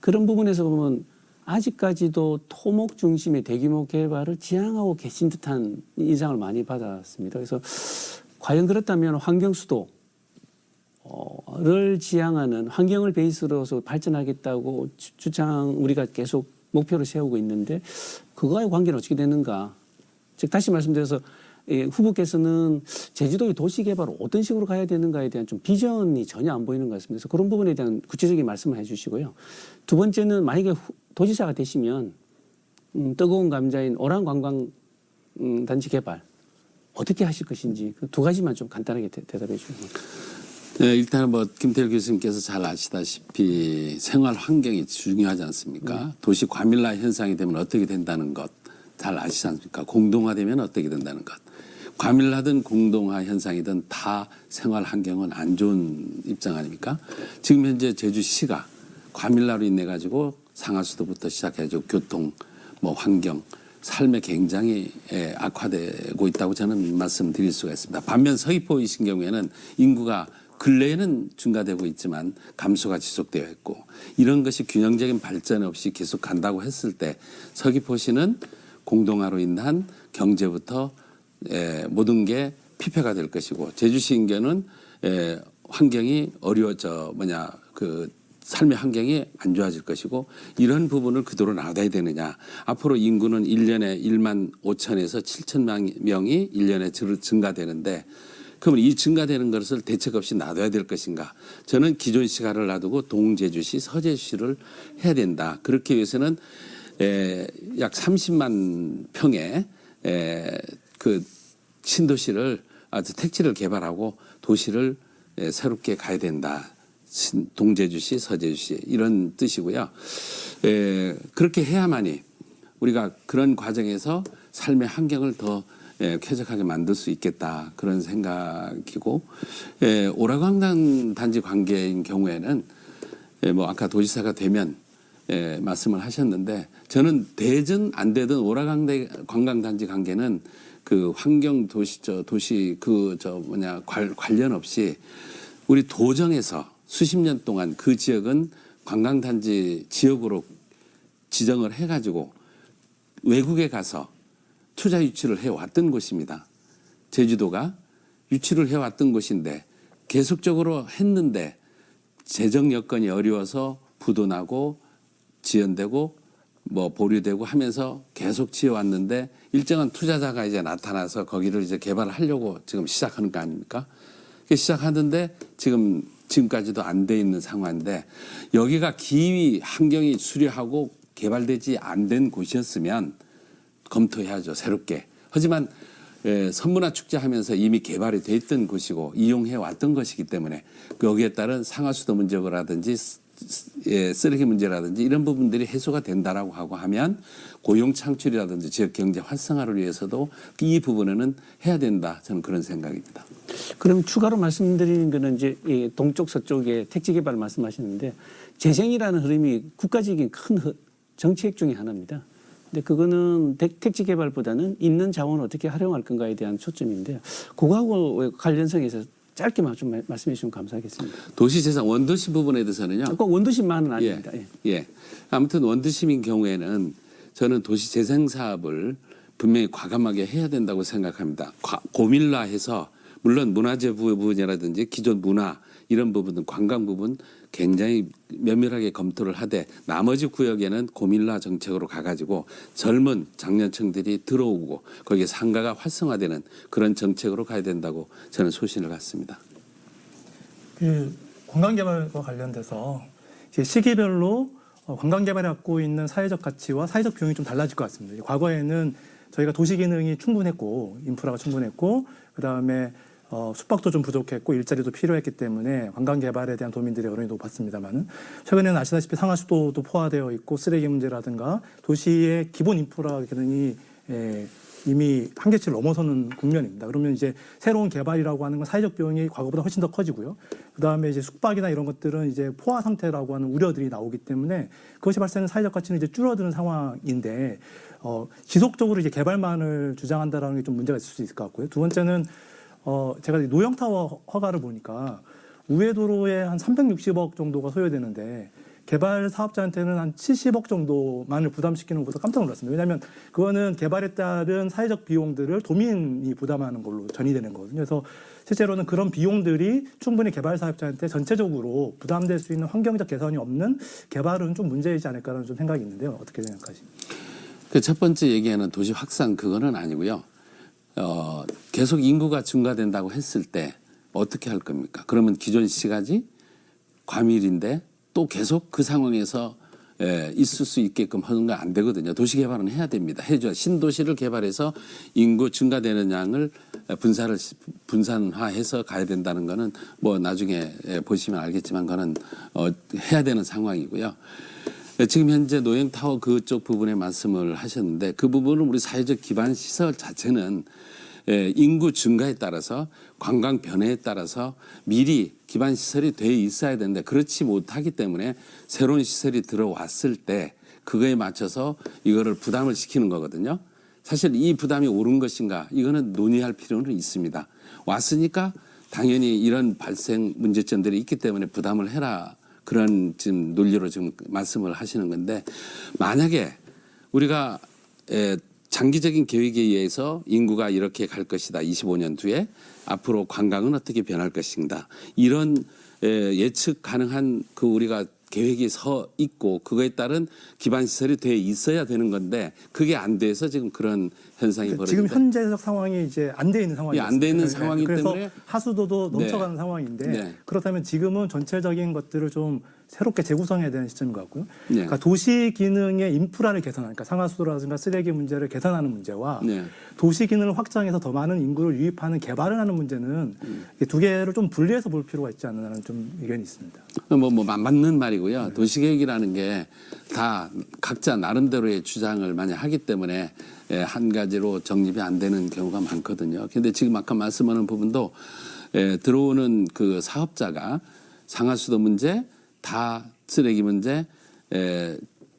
그런 부분에서 보면 아직까지도 토목 중심의 대규모 개발을 지향하고 계신 듯한 인상을 많이 받았습니다. 그래서 과연 그렇다면 환경수도 를 지향하는 환경을 베이스로서 발전하겠다고 우리가 계속 목표를 세우고 있는데 그거와의 관계는 어떻게 되는가? 즉 다시 말씀드려서 후보께서는 제주도의 도시개발을 어떤 식으로 가야 되는가에 대한 좀 비전이 전혀 안 보이는 것 같습니다. 그래서 그런 부분에 대한 구체적인 말씀을 해주시고요. 두 번째는 만약에 도지사가 되시면 뜨거운 감자인 오랑관광 단지 개발 어떻게 하실 것인지 그 두 가지만 좀 간단하게 대답해 주시면. 네, 일단 뭐 김태일 교수님께서 잘 아시다시피 생활 환경이 중요하지 않습니까? 도시 과밀화 현상이 되면 어떻게 된다는 것 잘 아시지 않습니까? 공동화되면 어떻게 된다는 것. 과밀화든 공동화 현상이든 다 생활 환경은 안 좋은 입장 아닙니까? 지금 현재 제주시가 과밀화로 인해 가지고 상하수도부터 시작해서 교통, 뭐 환경, 삶에 굉장히 악화되고 있다고 저는 말씀드릴 수가 있습니다. 반면 서귀포이신 경우에는 인구가 근래에는 증가되고 있지만 감소가 지속되어 있고 이런 것이 균형적인 발전 없이 계속 간다고 했을 때 서귀포시는 공동화로 인한 경제부터 모든 게 피폐가 될 것이고 제주시인 경우는 환경이 그 삶의 환경이 안 좋아질 것이고 이런 부분을 그대로 놔둬야 되느냐. 앞으로 인구는 1년에 1만 5천에서 7천 명이 1년에 증가되는데 그러면 이 증가되는 것을 대책 없이 놔둬야 될 것인가. 저는 기존 시가를 놔두고 동제주시, 서제주시를 해야 된다. 그렇기 위해서는 약 30만 평의 그 신도시를 아주 택지를 개발하고 도시를 새롭게 가야 된다. 동제주시, 서제주시 이런 뜻이고요. 그렇게 해야만이 우리가 그런 과정에서 삶의 환경을 더 쾌적하게 만들 수 있겠다 그런 생각이고 오라광단 단지 관계인 경우에는 뭐 아까 도지사가 되면 말씀을 하셨는데 저는 되든 안 되든 오라관광단지 관계는 그 환경 도시 관련 없이 우리 도정에서 수십 년 동안 그 지역은 관광단지 지역으로 지정을 해가지고 외국에 가서 투자 유치를 해왔던 곳입니다. 제주도가 유치를 해왔던 곳인데 계속적으로 했는데 재정 여건이 어려워서 부도나고 지연되고 뭐 보류되고 하면서 계속 지어왔는데 일정한 투자자가 이제 나타나서 거기를 이제 개발을 하려고 지금 시작하는 거 아닙니까? 시작하는데 지금까지도 안 돼 있는 상황인데 여기가 기후 환경이 수려하고 개발되지 안 된 곳이었으면 검토해야죠. 새롭게. 하지만 선문화 축제하면서 이미 개발이 돼 있던 곳이고 이용해 왔던 것이기 때문에 여기에 따른 상하수도 문제라든지 쓰레기 문제라든지 이런 부분들이 해소가 된다라고 하고 하면 고용 창출이라든지 지역 경제 활성화를 위해서도 이 부분에는 해야 된다. 저는 그런 생각입니다. 그럼 추가로 말씀드리는 거는 이제 동쪽 서쪽의 택지 개발 말씀하시는데 재생이라는 흐름이 국가적인 큰 정책 중에 하나입니다. 근데 그거는 택지 개발보다는 있는 자원을 어떻게 활용할 건가에 대한 초점인데요. 그거하고 관련성에서 짧게만 좀 말씀해 주시면 감사하겠습니다. 도시재생 원도시 부분에 대해서는요. 꼭 원도시만은 아닙니다. 예. 아무튼 원도심인 경우에는 저는 도시재생 사업을 분명히 과감하게 해야 된다고 생각합니다. 고밀화해서 물론 문화재 부분이라든지 기존 문화 이런 부분은 관광 부분 굉장히 면밀하게 검토를 하되 나머지 구역에는 고밀화 정책으로 가가지고 젊은 장년층들이 들어오고 거기에 상가가 활성화되는 그런 정책으로 가야 된다고 저는 소신을 갖습니다. 그 관광개발과 관련돼서 이제 시기별로 관광개발이 갖고 있는 사회적 가치와 사회적 비용이 좀 달라질 것 같습니다. 과거에는 저희가 도시 기능이 충분했고 인프라가 충분했고 그다음에 숙박도 좀 부족했고 일자리도 필요했기 때문에 관광 개발에 대한 도민들의 여론이 높았습니다만은 최근에는 아시다시피 상하수도도 포화되어 있고 쓰레기 문제라든가 도시의 기본 인프라 기능이 이미 한계치를 넘어서는 국면입니다. 그러면 이제 새로운 개발이라고 하는 건 사회적 비용이 과거보다 훨씬 더 커지고요. 그다음에 이제 숙박이나 이런 것들은 이제 포화 상태라고 하는 우려들이 나오기 때문에 그것이 발생하는 사회적 가치는 이제 줄어드는 상황인데 지속적으로 이제 개발만을 주장한다라는 게 좀 문제가 있을 수 있을 것 같고요. 두 번째는 제가 노영타워 허가를 보니까 우회도로에 한 360억 정도가 소요되는데 개발 사업자한테는 한 70억 정도만을 부담시키는 것보다 깜짝 놀랐습니다. 왜냐하면 그거는 개발에 따른 사회적 비용들을 도민이 부담하는 걸로 전이되는 거거든요. 그래서 실제로는 그런 비용들이 충분히 개발 사업자한테 전체적으로 부담될 수 있는 환경적 개선이 없는 개발은 좀 문제이지 않을까라는 좀 생각이 있는데요. 어떻게 생각하십니까? 그 첫 번째 얘기하는 도시 확산 그거는 아니고요. 계속 인구가 증가된다고 했을 때 어떻게 할 겁니까? 그러면 기존 시가지 과밀인데 또 계속 그 상황에서 있을 수 있게끔 하는 거 안 되거든요. 도시 개발은 해야 됩니다. 해줘. 신도시를 개발해서 인구 증가되는 양을 분산화해서 가야 된다는 거는 뭐 나중에 보시면 알겠지만 그거는 해야 되는 상황이고요. 지금 현재 노영타워 그쪽 부분에 말씀을 하셨는데 그 부분은 우리 사회적 기반 시설 자체는 인구 증가에 따라서 관광 변화에 따라서 미리 기반 시설이 돼 있어야 되는데 그렇지 못하기 때문에 새로운 시설이 들어왔을 때 그거에 맞춰서 이거를 부담을 시키는 거거든요. 사실 이 부담이 옳은 것인가 이거는 논의할 필요는 있습니다. 왔으니까 당연히 이런 발생 문제점들이 있기 때문에 부담을 해라. 그런 지금 논리로 지금 말씀을 하시는 건데 만약에 우리가 장기적인 계획에 의해서 인구가 이렇게 갈 것이다. 25년 뒤에 앞으로 관광은 어떻게 변할 것인가. 이런 예측 가능한 그 우리가 계획이 서 있고 그거에 따른 기반 시설이 돼 있어야 되는 건데 그게 안 돼서 지금 그런 현상이 벌어지고 지금 현재적 상황이 이제 안 돼 있는 상황이죠. 안 돼 있는 상황이기 그래서 때문에 하수도도 넘쳐가는 네. 상황인데 네. 그렇다면 지금은 전체적인 것들을 좀 새롭게 재구성해야 되는 시점인 것 같고요. 네. 그러니까 도시 기능의 인프라를 개선하는, 그러니까 상하수도라든가 쓰레기 문제를 개선하는 문제와 네. 도시 기능을 확장해서 더 많은 인구를 유입하는 개발을 하는 문제는 이두 개를 좀 분리해서 볼 필요가 있지 않나라는 좀 의견이 있습니다. 맞는 말이고요. 도시계획이라는 게 다 각자 나름대로의 주장을 많이 하기 때문에 한 가지로 정립이 안 되는 경우가 많거든요. 그런데 지금 아까 말씀하는 부분도 들어오는 그 사업자가 상하수도 문제, 다 쓰레기 문제,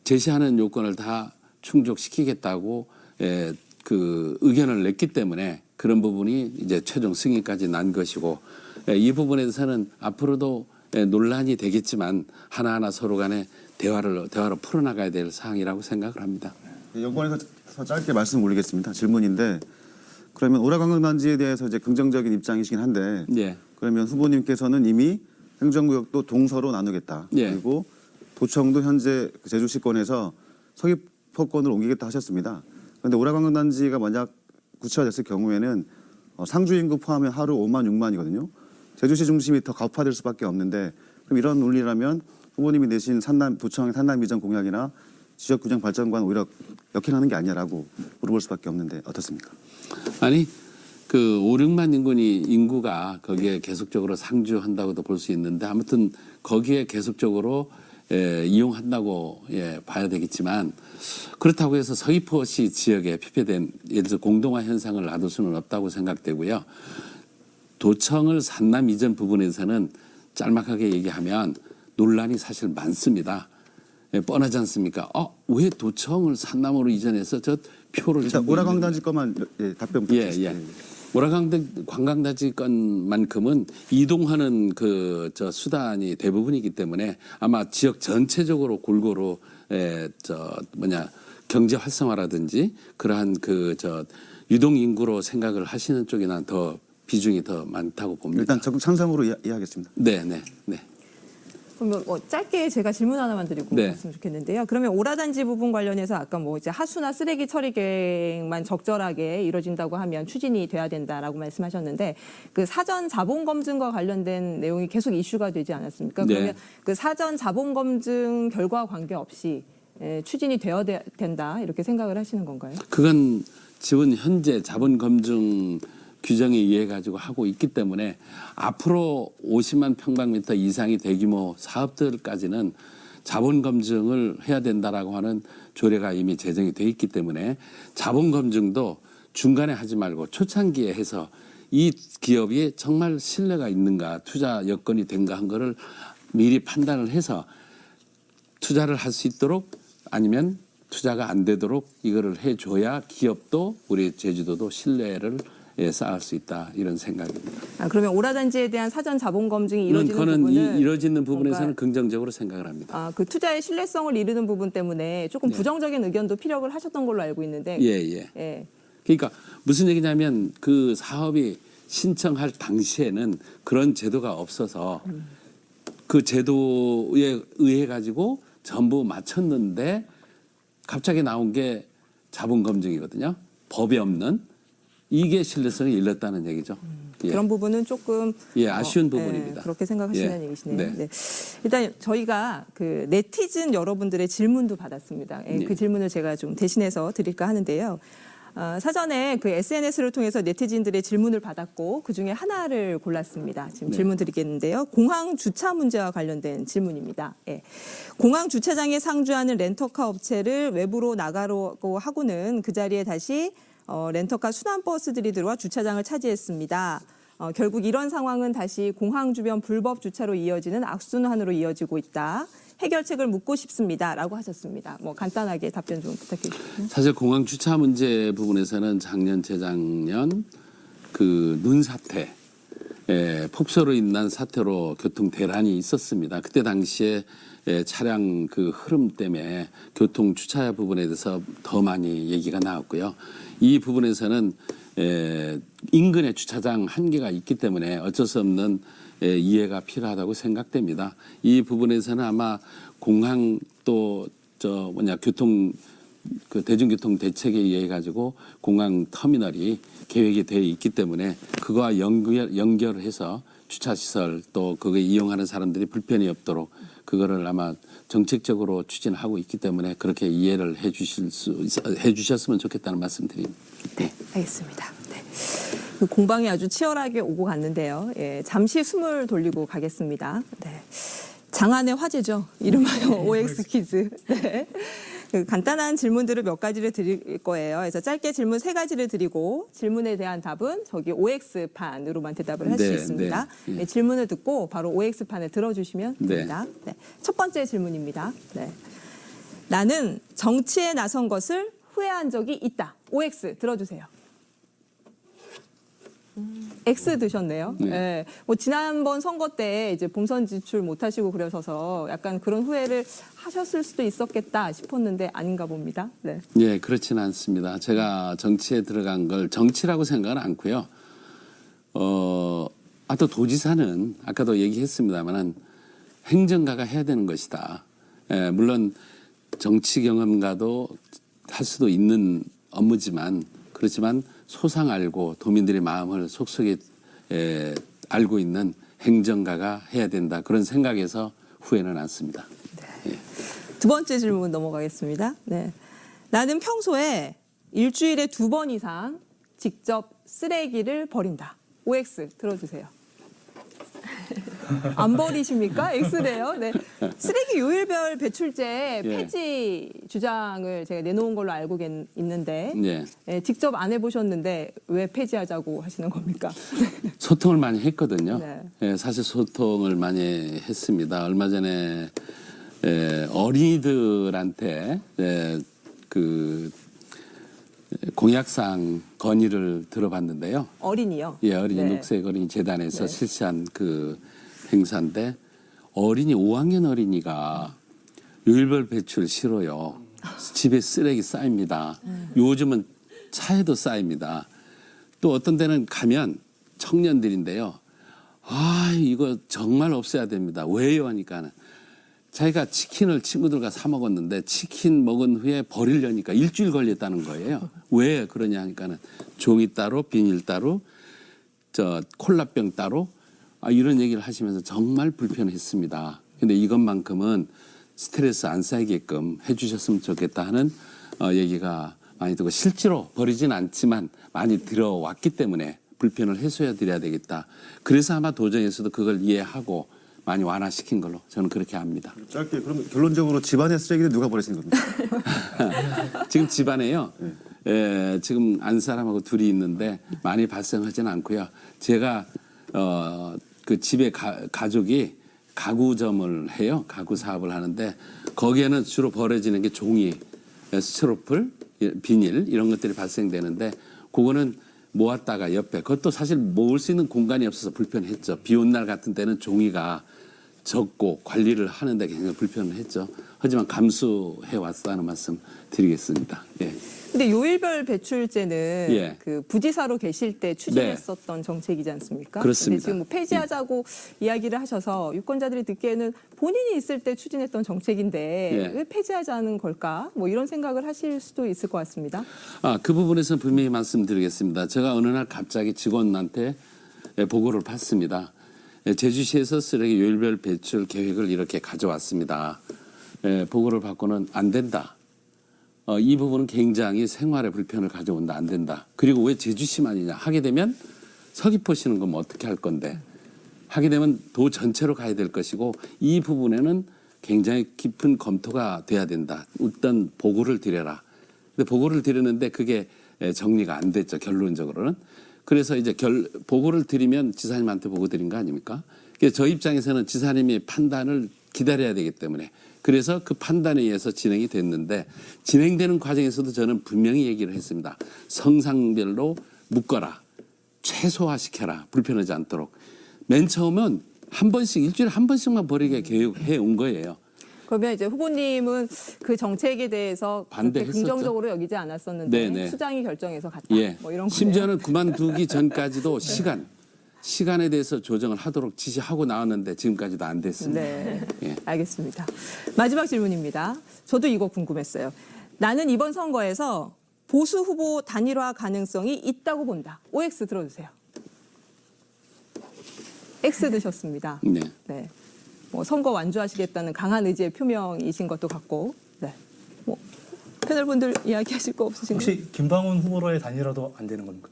제시하는 요건을 다 충족시키겠다고 그 의견을 냈기 때문에 그런 부분이 이제 최종 승인까지 난 것이고 이 부분에 대해서는 앞으로도 논란이 되겠지만 하나하나 서로 간에 대화로 풀어나가야 될 사항이라고 생각을 합니다. 연구원에서 짧게 말씀 올리겠습니다. 질문인데 그러면 오라관광단지에 대해서 이제 긍정적인 입장이시긴 한데 예. 그러면 후보님께서는 이미 행정구역도 동서로 나누겠다. 예. 그리고 도청도 현재 그 제주시권에서 서귀포권으로 옮기겠다 하셨습니다. 그런데 오라관광단지가 만약 구체화됐을 경우에는 상주 인구 포함해 하루 5만 6만이거든요. 제주시 중심이 더 가파될 수밖에 없는데 그럼 이런 논리라면 후보님이 내신 도청의 산남 이전 공약이나 지역균형 발전과는 오히려 역행하는 게 아니냐라고 물어볼 수밖에 없는데 어떻습니까? 아니 그 5, 6만 인구가 거기에 계속적으로 상주한다고도 볼 수 있는데 아무튼 거기에 계속적으로 이용한다고 봐야 되겠지만 그렇다고 해서 서귀포시 지역에 피폐된 예를 들어 공동화 현상을 놔둘 수는 없다고 생각되고요. 도청을 산남 이전 부분에서는 짤막하게 얘기하면 논란이 사실 많습니다. 뻔하지 않습니까? 왜 도청을 산남으로 이전해서 저 표를 일단 전부 오라관광단지 것만 답변 부탁드립니다. 관광단지 건만큼은 이동하는 그 수단이 대부분이기 때문에 아마 지역 전체적으로 골고루 경제 활성화라든지 그러한 유동 인구로 생각을 하시는 쪽이 난 더 비중이 더 많다고 봅니다. 일단 적극 찬성으로 이해하겠습니다. 네. 그러면 짧게 제가 질문 하나만 드리고 네. 갔으면 좋겠는데요. 그러면 오라단지 부분 관련해서 아까 이제 하수나 쓰레기 처리 계획만 적절하게 이루어진다고 하면 추진이 돼야 된다라고 말씀하셨는데 그 사전 자본 검증과 관련된 내용이 계속 이슈가 되지 않았습니까? 네. 그러면 그 사전 자본 검증 결과와 관계없이 추진이 되어야 된다 이렇게 생각을 하시는 건가요? 그건 지금 현재 자본 검증 규정에 의해 가지고 하고 있기 때문에 앞으로 50만 평방미터 이상의 대규모 사업들까지는 자본 검증을 해야 된다라고 하는 조례가 이미 제정이 돼 있기 때문에 자본 검증도 중간에 하지 말고 초창기에 해서 이 기업이 정말 신뢰가 있는가 투자 여건이 된가 한 거를 미리 판단을 해서 투자를 할 수 있도록 아니면 투자가 안 되도록 이거를 해줘야 기업도 우리 제주도도 신뢰를 쌓을 수 있다 이런 생각입니다. 그러면 오라단지에 대한 사전 자본 검증이 이루어지는 부분은 이루어지는 부분에서는 뭔가 긍정적으로 생각을 합니다. 그 투자의 신뢰성을 이루는 부분 때문에 조금 부정적인 의견도 피력을 하셨던 걸로 알고 있는데 예. 그러니까 무슨 얘기냐면 그 사업이 신청할 당시에는 그런 제도가 없어서 그 제도에 의해 가지고 전부 마쳤는데 갑자기 나온 게 자본 검증이거든요. 법이 없는 이게 신뢰성이 일렀다는 얘기죠. 예. 그런 부분은 조금 아쉬운 부분입니다. 그렇게 생각하시는 예. 얘기시네요. 네. 네. 일단 저희가 그 네티즌 여러분들의 질문도 받았습니다. 예, 네. 그 질문을 제가 좀 대신해서 드릴까 하는데요. 사전에 그 SNS를 통해서 네티즌들의 질문을 받았고 그중에 하나를 골랐습니다. 지금 네. 질문 드리겠는데요. 공항 주차 문제와 관련된 질문입니다. 예. 공항 주차장에 상주하는 렌터카 업체를 외부로 나가라고 하고는 그 자리에 다시 렌터카 순환버스들이 들어와 주차장을 차지했습니다. 결국 이런 상황은 다시 공항 주변 불법 주차로 이어지는 악순환으로 이어지고 있다. 해결책을 묻고 싶습니다라고 하셨습니다. 뭐 간단하게 답변 좀 부탁드립니다. 사실 공항 주차 문제 부분에서는 작년, 재작년 그 눈 사태, 폭설로 인한 사태로 교통 대란이 있었습니다. 그때 당시에 차량 그 흐름 때문에 교통 주차 부분에 대해서 더 많이 얘기가 나왔고요. 이 부분에서는 인근에 주차장 한계가 있기 때문에 어쩔 수 없는 이해가 필요하다고 생각됩니다. 이 부분에서는 아마 공항 또 교통 그 대중교통 대책에 의해 가지고 공항 터미널이 계획이 되어 있기 때문에 그거와 연결해서 주차 시설 또 그거 이용하는 사람들이 불편이 없도록 그거를 아마 정책적으로 추진하고 있기 때문에 그렇게 이해를 해주셨으면 좋겠다는 말씀드립니다. 네, 알겠습니다. 네. 그 공방이 아주 치열하게 오고 갔는데요. 예, 잠시 숨을 돌리고 가겠습니다. 네. 장안의 화제죠. 이름하여 OX 퀴즈. 네. 그 간단한 질문들을 몇 가지를 드릴 거예요. 그래서 짧게 질문 3가지를 드리고 질문에 대한 답은 저기 OX판으로만 대답을 할 수 네, 있습니다. 네. 네, 질문을 듣고 바로 OX판을 들어주시면 됩니다. 네. 첫 번째 질문입니다. 네. 나는 정치에 나선 것을 후회한 적이 있다. OX 들어주세요. X 드셨네요. 네. 네. 뭐 지난번 선거 때 이제 본선 진출 못하시고 그러셔서 약간 그런 후회를 하셨을 수도 있었겠다 싶었는데 아닌가 봅니다. 네. 예, 그렇지는 않습니다. 제가 정치에 들어간 걸 정치라고 생각은 않고요. 또 도지사는 아까도 얘기했습니다만은 행정가가 해야 되는 것이다. 예, 물론 정치 경험가도 할 수도 있는 업무지만 그렇지만 소상 알고 도민들의 마음을 속속에 알고 있는 행정가가 해야 된다. 그런 생각에서 후회는 않습니다. 두 번째 질문 넘어가겠습니다. 네. 나는 평소에 일주일에 2번 이상 직접 쓰레기를 버린다. OX 들어주세요. 안 버리십니까? X래요. 네. 쓰레기 요일별 배출제 예. 폐지 주장을 제가 내놓은 걸로 알고 있는데 예. 예, 직접 안 해보셨는데 왜 폐지하자고 하시는 겁니까? 소통을 많이 했거든요. 네. 예, 사실 소통을 많이 했습니다. 얼마 전에 어린이들한테 그 공약상 건의를 들어봤는데요. 어린이요? 예, 어린이 네. 녹색 어린이 재단에서 네. 실시한 그 행사인데 어린이 5학년 어린이가 요일별 배출 싫어요. 집에 쓰레기 쌓입니다. 요즘은 차에도 쌓입니다. 또 어떤 데는 가면 청년들인데요. 아, 이거 정말 없애야 됩니다. 왜요? 하니까는 자기가 치킨을 친구들과 사 먹었는데 치킨 먹은 후에 버리려니까 일주일 걸렸다는 거예요. 왜 그러냐 하니까는 종이 따로 비닐 따로 콜라병 따로 이런 얘기를 하시면서 정말 불편했습니다. 근데 이것만큼은 스트레스 안 쌓이게끔 해주셨으면 좋겠다 하는 얘기가 많이 들고 실제로 버리진 않지만 많이 들어왔기 때문에 불편을 해소해 드려야 되겠다. 그래서 아마 도정에서도 그걸 이해하고 많이 완화시킨 걸로 저는 그렇게 압니다. 짧게 그럼 결론적으로 집안의 쓰레기는 누가 버리시는 겁니까? 지금 집안에요. 지금 안 사람하고 둘이 있는데 많이 발생하지는 않고요. 제가 그 집에 가족이 가구점을 해요. 가구 사업을 하는데 거기에는 주로 버려지는 게 종이, 스티로폴, 비닐 이런 것들이 발생되는데 그거는 모았다가 옆에 그것도 사실 모을 수 있는 공간이 없어서 불편했죠. 비 온 날 같은 때는 종이가 적고 관리를 하는데 굉장히 불편을 했죠. 하지만 감수해 왔다는 말씀 드리겠습니다. 예. 근데 요일별 배출제는 예. 그 부지사로 계실 때 추진했었던 정책이지 않습니까? 그렇습니다. 근데 지금 뭐 폐지하자고 이야기를 하셔서 유권자들이 듣기에는 본인이 있을 때 추진했던 정책인데 예. 왜 폐지하자는 걸까? 뭐 이런 생각을 하실 수도 있을 것 같습니다. 그 부분에서 분명히 말씀드리겠습니다. 제가 어느 날 갑자기 직원한테 보고를 받습니다. 제주시에서 쓰레기 요일별 배출 계획을 이렇게 가져왔습니다. 보고를 받고는 안 된다. 이 부분은 굉장히 생활에 불편을 가져온다. 안 된다. 그리고 왜 제주시만이냐. 하게 되면 서귀포시는 그럼 어떻게 할 건데. 하게 되면 도 전체로 가야 될 것이고 이 부분에는 굉장히 깊은 검토가 돼야 된다. 일단 보고를 드려라. 근데 보고를 드렸는데 그게 정리가 안 됐죠. 결론적으로는. 그래서 이제 보고를 드리면 지사님한테 보고 드린 거 아닙니까? 그래서 저 입장에서는 지사님이 판단을 기다려야 되기 때문에 그래서 그 판단에 의해서 진행이 됐는데 진행되는 과정에서도 저는 분명히 얘기를 했습니다. 성상별로 묶어라. 최소화시켜라. 불편하지 않도록. 맨 처음은 한 번씩 일주일에 한 번씩만 버리게 계획해 온 거예요. 그러면 이제 후보님은 그 정책에 대해서 그렇게 반대했었죠. 긍정적으로 여기지 않았었는데 네네. 수장이 결정해서 갔다. 예. 뭐 이런 거예요. 심지어는 그만두기 전까지도 시간에 대해서 조정을 하도록 지시하고 나왔는데 지금까지도 안 됐습니다. 네, 예. 알겠습니다. 마지막 질문입니다. 저도 이거 궁금했어요. 나는 이번 선거에서 보수 후보 단일화 가능성이 있다고 본다. OX 들어주세요. X 드셨습니다. 네. 네. 뭐 선거 완주하시겠다는 강한 의지의 표명이신 것도 같고, 네. 뭐 패널분들 이야기하실 거 없으신가요? 혹시 김방훈 후보로의 단일화도 안 되는 겁니까?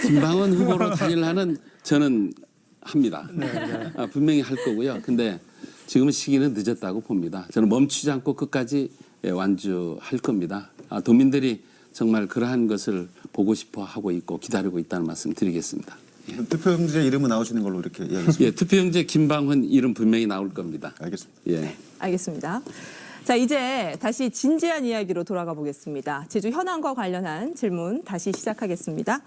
김방원 후보로 단일화는 저는 합니다. 분명히 할 거고요. 근데 지금은 시기는 늦었다고 봅니다. 저는 멈추지 않고 끝까지 완주할 겁니다. 도민들이 정말 그러한 것을 보고 싶어 하고 있고 기다리고 있다는 말씀 드리겠습니다. 투표용지에 이름은 나오시는 걸로 이렇게 이야기했습니다. 예, 투표용지에 김방훈 이름 분명히 나올 겁니다. 알겠습니다. 예. 알겠습니다. 자, 이제 다시 진지한 이야기로 돌아가 보겠습니다. 제주 현안과 관련한 질문 다시 시작하겠습니다.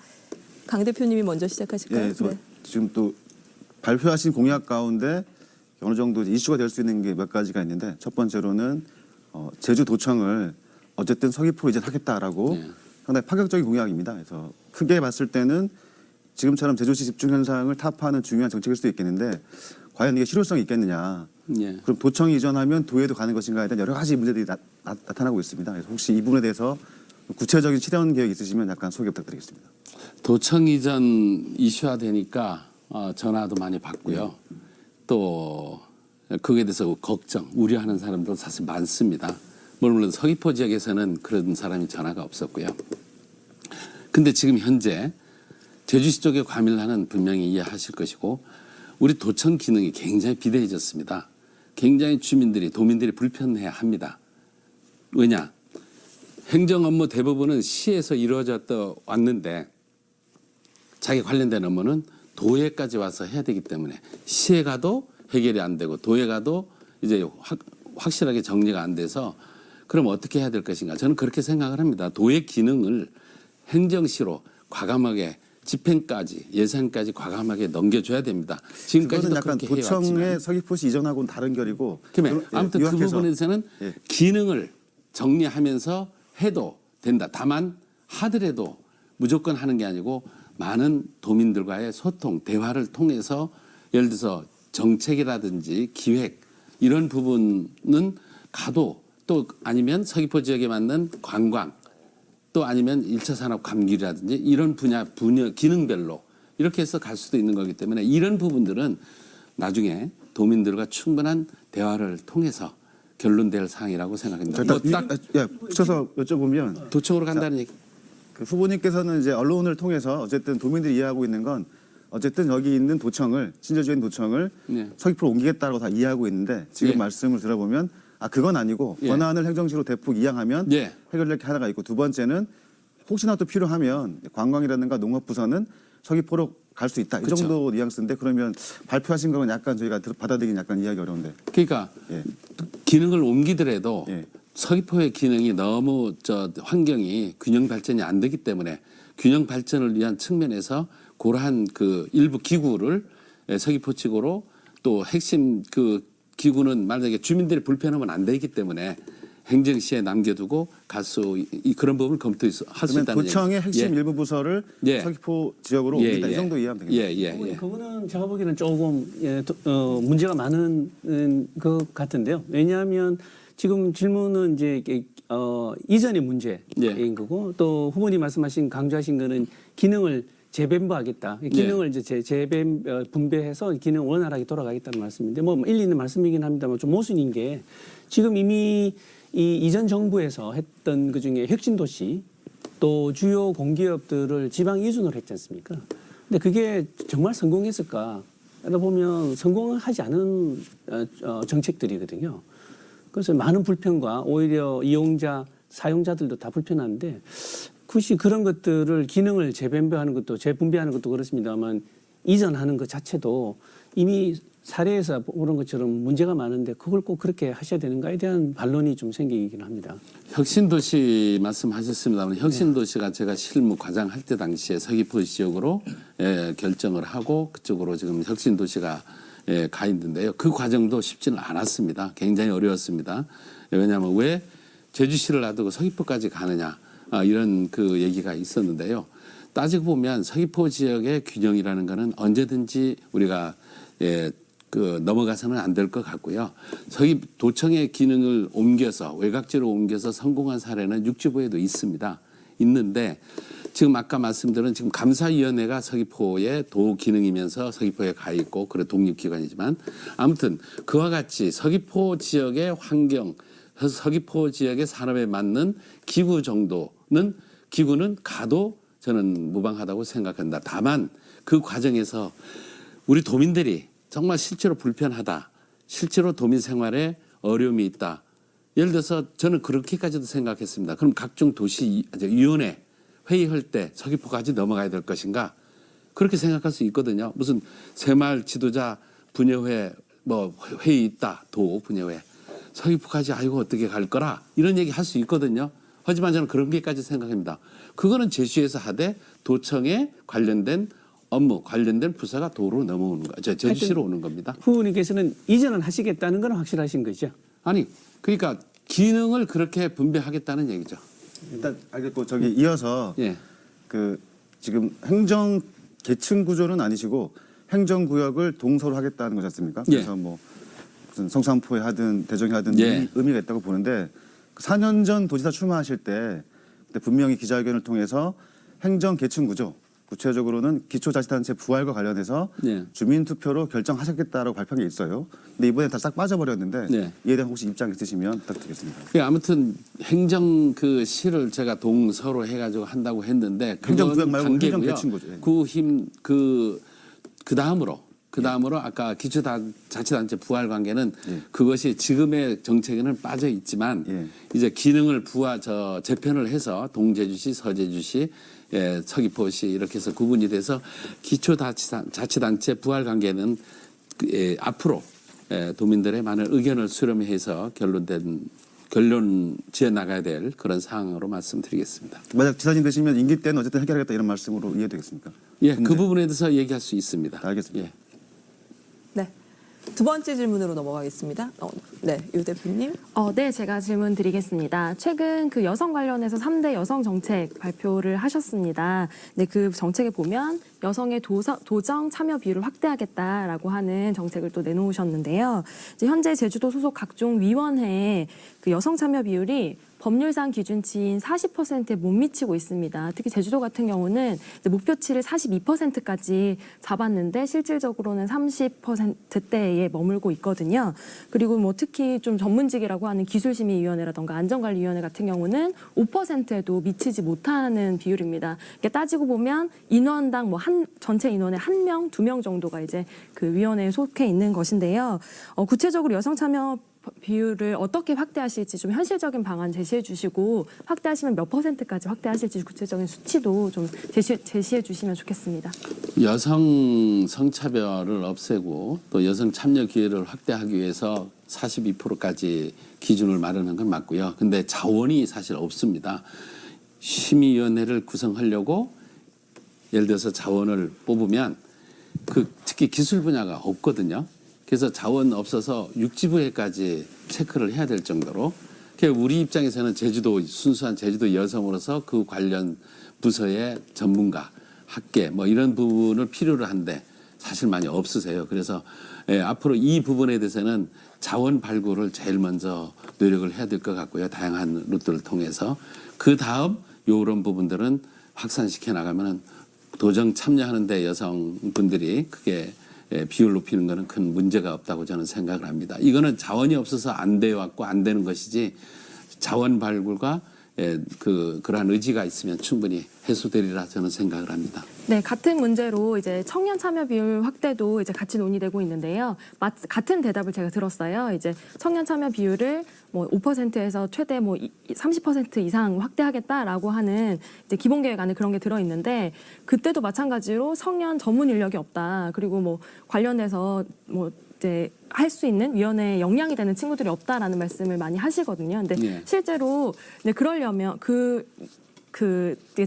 강 대표님이 먼저 시작하실까요? 예, 지금 또 발표하신 공약 가운데 어느 정도 이슈가 될 수 있는 게 몇 가지가 있는데 첫 번째로는 제주도청을 어쨌든 서귀포로 이전하겠다라고 네. 상당히 파격적인 공약입니다. 그래서 크게 봤을 때는 지금처럼 제주시 집중 현상을 타파하는 중요한 정책일 수도 있겠는데 과연 이게 실효성이 있겠느냐. 예. 그럼 도청이 이전하면 도에도 가는 것인가에 대한 여러 가지 문제들이 나타나고 있습니다. 그래서 혹시 이 부분에 대해서 구체적인 실현 계획 있으시면 약간 소개 부탁드리겠습니다. 도청 이전 이슈화되니까 전화도 많이 받고요. 또 그에 대해서 걱정, 우려하는 사람도 사실 많습니다. 물론 서귀포 지역에서는 그런 사람이 전화가 없었고요. 근데 지금 현재 제주시 쪽에 과밀화는 분명히 이해하실 것이고 우리 도청 기능이 굉장히 비대해졌습니다. 굉장히 도민들이 불편해야 합니다. 왜냐? 행정 업무 대부분은 시에서 이루어졌다 왔는데 자기 관련된 업무는 도에까지 와서 해야 되기 때문에 시에 가도 해결이 안 되고 도에 가도 이제 확실하게 정리가 안 돼서 그럼 어떻게 해야 될 것인가? 저는 그렇게 생각을 합니다. 도의 기능을 행정시로 과감하게 집행까지 예산까지 과감하게 넘겨줘야 됩니다. 지금까지도 그거는 약간 그렇게 도청의 해왔지만 서귀포시 이전하고는 다른 결이고 그러면 아무튼 그 요약해서 부분에서는 예. 기능을 정리하면서 해도 된다. 다만 하더라도 무조건 하는 게 아니고 많은 도민들과의 소통, 대화를 통해서 예를 들어서 정책이라든지 기획 이런 부분은 가도 또 아니면 서귀포 지역에 맞는 관광 또 아니면 1차 산업 감귤이라든지 이런 분야 기능별로 이렇게 해서 갈 수도 있는 거기 때문에 이런 부분들은 나중에 도민들과 충분한 대화를 통해서 결론될 사항이라고 생각합니다. 일단 붙여서 여쭤보면 도청으로 간다는 얘기. 그 후보님께서는 이제 언론을 통해서 어쨌든 도민들이 이해하고 있는 건 어쨌든 여기 있는 도청을 신제주에 있는 도청을 네. 서귀포로 옮기겠다고 다 이해하고 있는데 지금 예. 말씀을 들어보면 그건 아니고 예. 권한을 행정시로 대폭 이양하면 예. 해결될 게 하나가 있고 두 번째는 혹시나 또 필요하면 관광이라든가 농업부서는 서귀포로 갈 수 있다. 그렇죠. 이 정도 뉘앙스인데 그러면 발표하신 거는 약간 저희가 받아들이긴 약간 이해하기 어려운데. 그러니까 예. 기능을 옮기더라도 예. 서귀포의 기능이 너무 환경이 균형 발전이 안 되기 때문에 균형 발전을 위한 측면에서 그러한 그 일부 기구를 서귀포 측으로 또 핵심 그 기구는 만약에 주민들이 불편하면 안 되기 때문에 행정시에 남겨두고 그런 부분을 검토할 수 그러면 있다는 도청의 얘기죠. 핵심 예. 일부 부서를 예. 서귀포 지역으로 예, 옮긴다. 예. 이 정도 이해하면 되겠네요. 예. 그거는 제가 보기에는 조금 문제가 많은 것 같은데요. 왜냐하면 지금 질문은 이제 이전의 문제인 예. 거고 또 후보님 말씀하신 강조하신 거는 기능을 재분배하겠다. 기능을 이제 분배해서 기능 원활하게 돌아가겠다는 말씀인데 뭐 일리 있는 말씀이긴 합니다만 좀 모순인 게 지금 이미 이 이전 정부에서 했던 그 중에 혁신도시 또 주요 공기업들을 지방 이준을 했지 않습니까? 근데 그게 정말 성공했을까? 하다 보면 성공하지 않은 정책들이거든요. 그래서 많은 불편과 오히려 이용자, 사용자들도 다 불편한데 굳이 그런 것들을 기능을 재분배하는 것도 그렇습니다만 이전하는 것 자체도 이미 사례에서 보는 것처럼 문제가 많은데 그걸 꼭 그렇게 하셔야 되는가에 대한 반론이 좀 생기긴 합니다. 혁신도시 말씀하셨습니다만 혁신도시가 제가 실무 과장할 때 당시에 서귀포 지역으로 결정을 하고 그쪽으로 지금 혁신도시가 가 있는데요. 그 과정도 쉽지는 않았습니다. 굉장히 어려웠습니다. 왜냐하면 왜 제주시를 놔두고 서귀포까지 가느냐 이런 그 얘기가 있었는데요. 따지고 보면 서귀포 지역의 균형이라는 것은 언제든지 우리가 넘어가서는 안 될 것 같고요. 도청의 기능을 옮겨서 외곽지로 옮겨서 성공한 사례는 육지부에도 있습니다. 있는데 지금 아까 말씀드린 지금 감사위원회가 서귀포의 도 기능이면서 서귀포에 가 있고 그래 독립기관이지만 아무튼 그와 같이 서귀포 지역의 환경, 서귀포 지역의 산업에 맞는 기구는 가도 저는 무방하다고 생각한다. 다만 그 과정에서 우리 도민들이 정말 실제로 불편하다. 실제로 도민 생활에 어려움이 있다. 예를 들어서 저는 그렇게까지도 생각했습니다. 그럼 각종 도시위원회 회의할 때 서귀포까지 넘어가야 될 것인가? 그렇게 생각할 수 있거든요. 무슨 새마을 지도자 분여회 회의 있다. 도 분여회. 서귀포까지 아이고 어떻게 갈 거라 이런 얘기 할 수 있거든요. 하지만 저는 그런 게까지 생각합니다. 그거는 제주에서 하되 도청에 관련된 업무, 관련된 부서가 도로 넘어오는 거죠. 제주시로 오는 겁니다. 후보님께서는 이전은 하시겠다는 건 확실하신 거죠? 아니, 그러니까 기능을 그렇게 분배하겠다는 얘기죠. 일단 알겠고 이어서 예. 지금 행정 계층 구조는 아니시고 행정 구역을 동서로 하겠다는 거지 않습니까? 예. 그래서 뭐 무슨 성산포에 하든 대전에 하든 예. 의미가 있다고 보는데 4년 전 도지사 출마하실 때 그때 분명히 기자회견을 통해서 행정 계층 구조 구체적으로는 기초자치단체 부활과 관련해서 예. 주민투표로 결정하셨겠다라고 발표한 게 있어요. 근데 이번에 다 싹 빠져버렸는데 예. 이에 대한 혹시 입장 있으시면 부탁드리겠습니다. 아무튼 행정 시를 제가 동서로 해가지고 한다고 했는데 행정구역 말고 단계고요. 행정계층구죠. 예. 그 다음으로 아까 기초자치단체 부활 관계는 예. 그것이 지금의 정책에는 빠져 있지만 예. 이제 기능을 재편을 해서 동제주시, 서제주시, 서귀포시 이렇게 해서 구분이 돼서 기초자치단체 부활 관계는 앞으로 도민들의 많은 의견을 수렴해서 결론 지어 나가야 될 그런 상황으로 말씀드리겠습니다. 만약 지사님 되시면 임기 때는 어쨌든 해결하겠다 이런 말씀으로 이해되겠습니까? 예, 그 부분에 대해서 얘기할 수 있습니다. 알겠습니다. 예. 네. 두 번째 질문으로 넘어가겠습니다. 네, 유 대표님. 네, 제가 질문 드리겠습니다. 최근 그 여성 관련해서 3대 여성 정책 발표를 하셨습니다. 네, 그 정책에 보면 여성의 도정 참여 비율을 확대하겠다라고 하는 정책을 또 내놓으셨는데요. 이제 현재 제주도 소속 각종 위원회에 그 여성 참여 비율이 법률상 기준치인 40%에 못 미치고 있습니다. 특히 제주도 같은 경우는 목표치를 42%까지 잡았는데 실질적으로는 30%대에 머물고 있거든요. 그리고 뭐 특히 좀 전문직이라고 하는 기술심의위원회라던가 안전관리위원회 같은 경우는 5%에도 미치지 못하는 비율입니다. 이렇게 따지고 보면 인원당 전체 인원의 1명, 2명 정도가 이제 그 위원회에 속해 있는 것인데요. 구체적으로 여성 참여 비율을 어떻게 확대하실지 좀 현실적인 방안 제시해 주시고 확대하시면 몇 %까지 확대하실지 구체적인 수치도 좀 제시해 주시면 좋겠습니다. 여성 성차별을 없애고 또 여성 참여 기회를 확대하기 위해서 42%까지 기준을 마련한 건 맞고요. 근데 자원이 사실 없습니다. 심의위원회를 구성하려고 예를 들어서 자원을 뽑으면 특히 기술 분야가 없거든요. 그래서 자원 없어서 육지부에까지 체크를 해야 될 정도로 그러니까 우리 입장에서는 제주도 순수한 제주도 여성으로서 그 관련 부서의 전문가, 학계 뭐 이런 부분을 필요로 한데 사실 많이 없으세요. 그래서 앞으로 이 부분에 대해서는 자원 발굴을 제일 먼저 노력을 해야 될 것 같고요. 다양한 루트를 통해서 그 다음 이런 부분들은 확산시켜 나가면은 도정 참여하는데 여성분들이 크게 비율 높이는 것은 큰 문제가 없다고 저는 생각을 합니다. 이거는 자원이 없어서 안 되어 왔고 안 되는 것이지 자원 발굴과 그러한 의지가 있으면 충분히 해소되리라 저는 생각을 합니다. 네, 같은 문제로 이제 청년 참여 비율 확대도 이제 같이 논의되고 있는데요. 같은 대답을 제가 들었어요. 이제 청년 참여 비율을 뭐 5%에서 최대 뭐 30% 이상 확대하겠다라고 하는 이제 기본 계획 안에 그런 게 들어 있는데 그때도 마찬가지로 청년 전문 인력이 없다. 그리고 뭐 관련해서 뭐 이제 할 수 있는 위원회에 역량이 되는 친구들이 없다라는 말씀을 많이 하시거든요. 근데 네. 실제로 네, 그러려면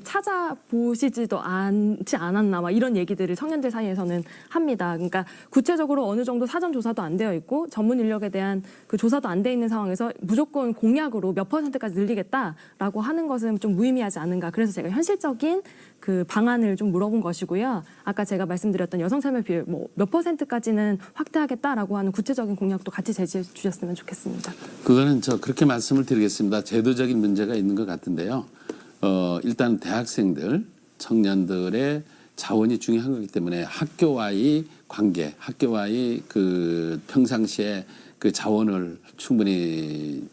찾아보시지도 않지 않았나 막 이런 얘기들을 청년들 사이에서는 합니다. 그러니까 구체적으로 어느 정도 사전 조사도 안 되어 있고 전문 인력에 대한 그 조사도 안 돼 있는 상황에서 무조건 공약으로 몇 %까지 늘리겠다라고 하는 것은 좀 무의미하지 않은가. 그래서 제가 현실적인 그 방안을 좀 물어본 것이고요. 아까 제가 말씀드렸던 여성 참여 비율 뭐 몇 %까지는 확대하겠다라고 하는 구체적인 공약도 같이 제시해 주셨으면 좋겠습니다. 그거는 저 그렇게 말씀을 드리겠습니다. 제도적인 문제가 있는 것 같은데요. 일단 대학생들, 청년들의 자원이 중요한 거기 때문에 학교와의 관계, 학교와의 그 평상시에 그 자원을 충분히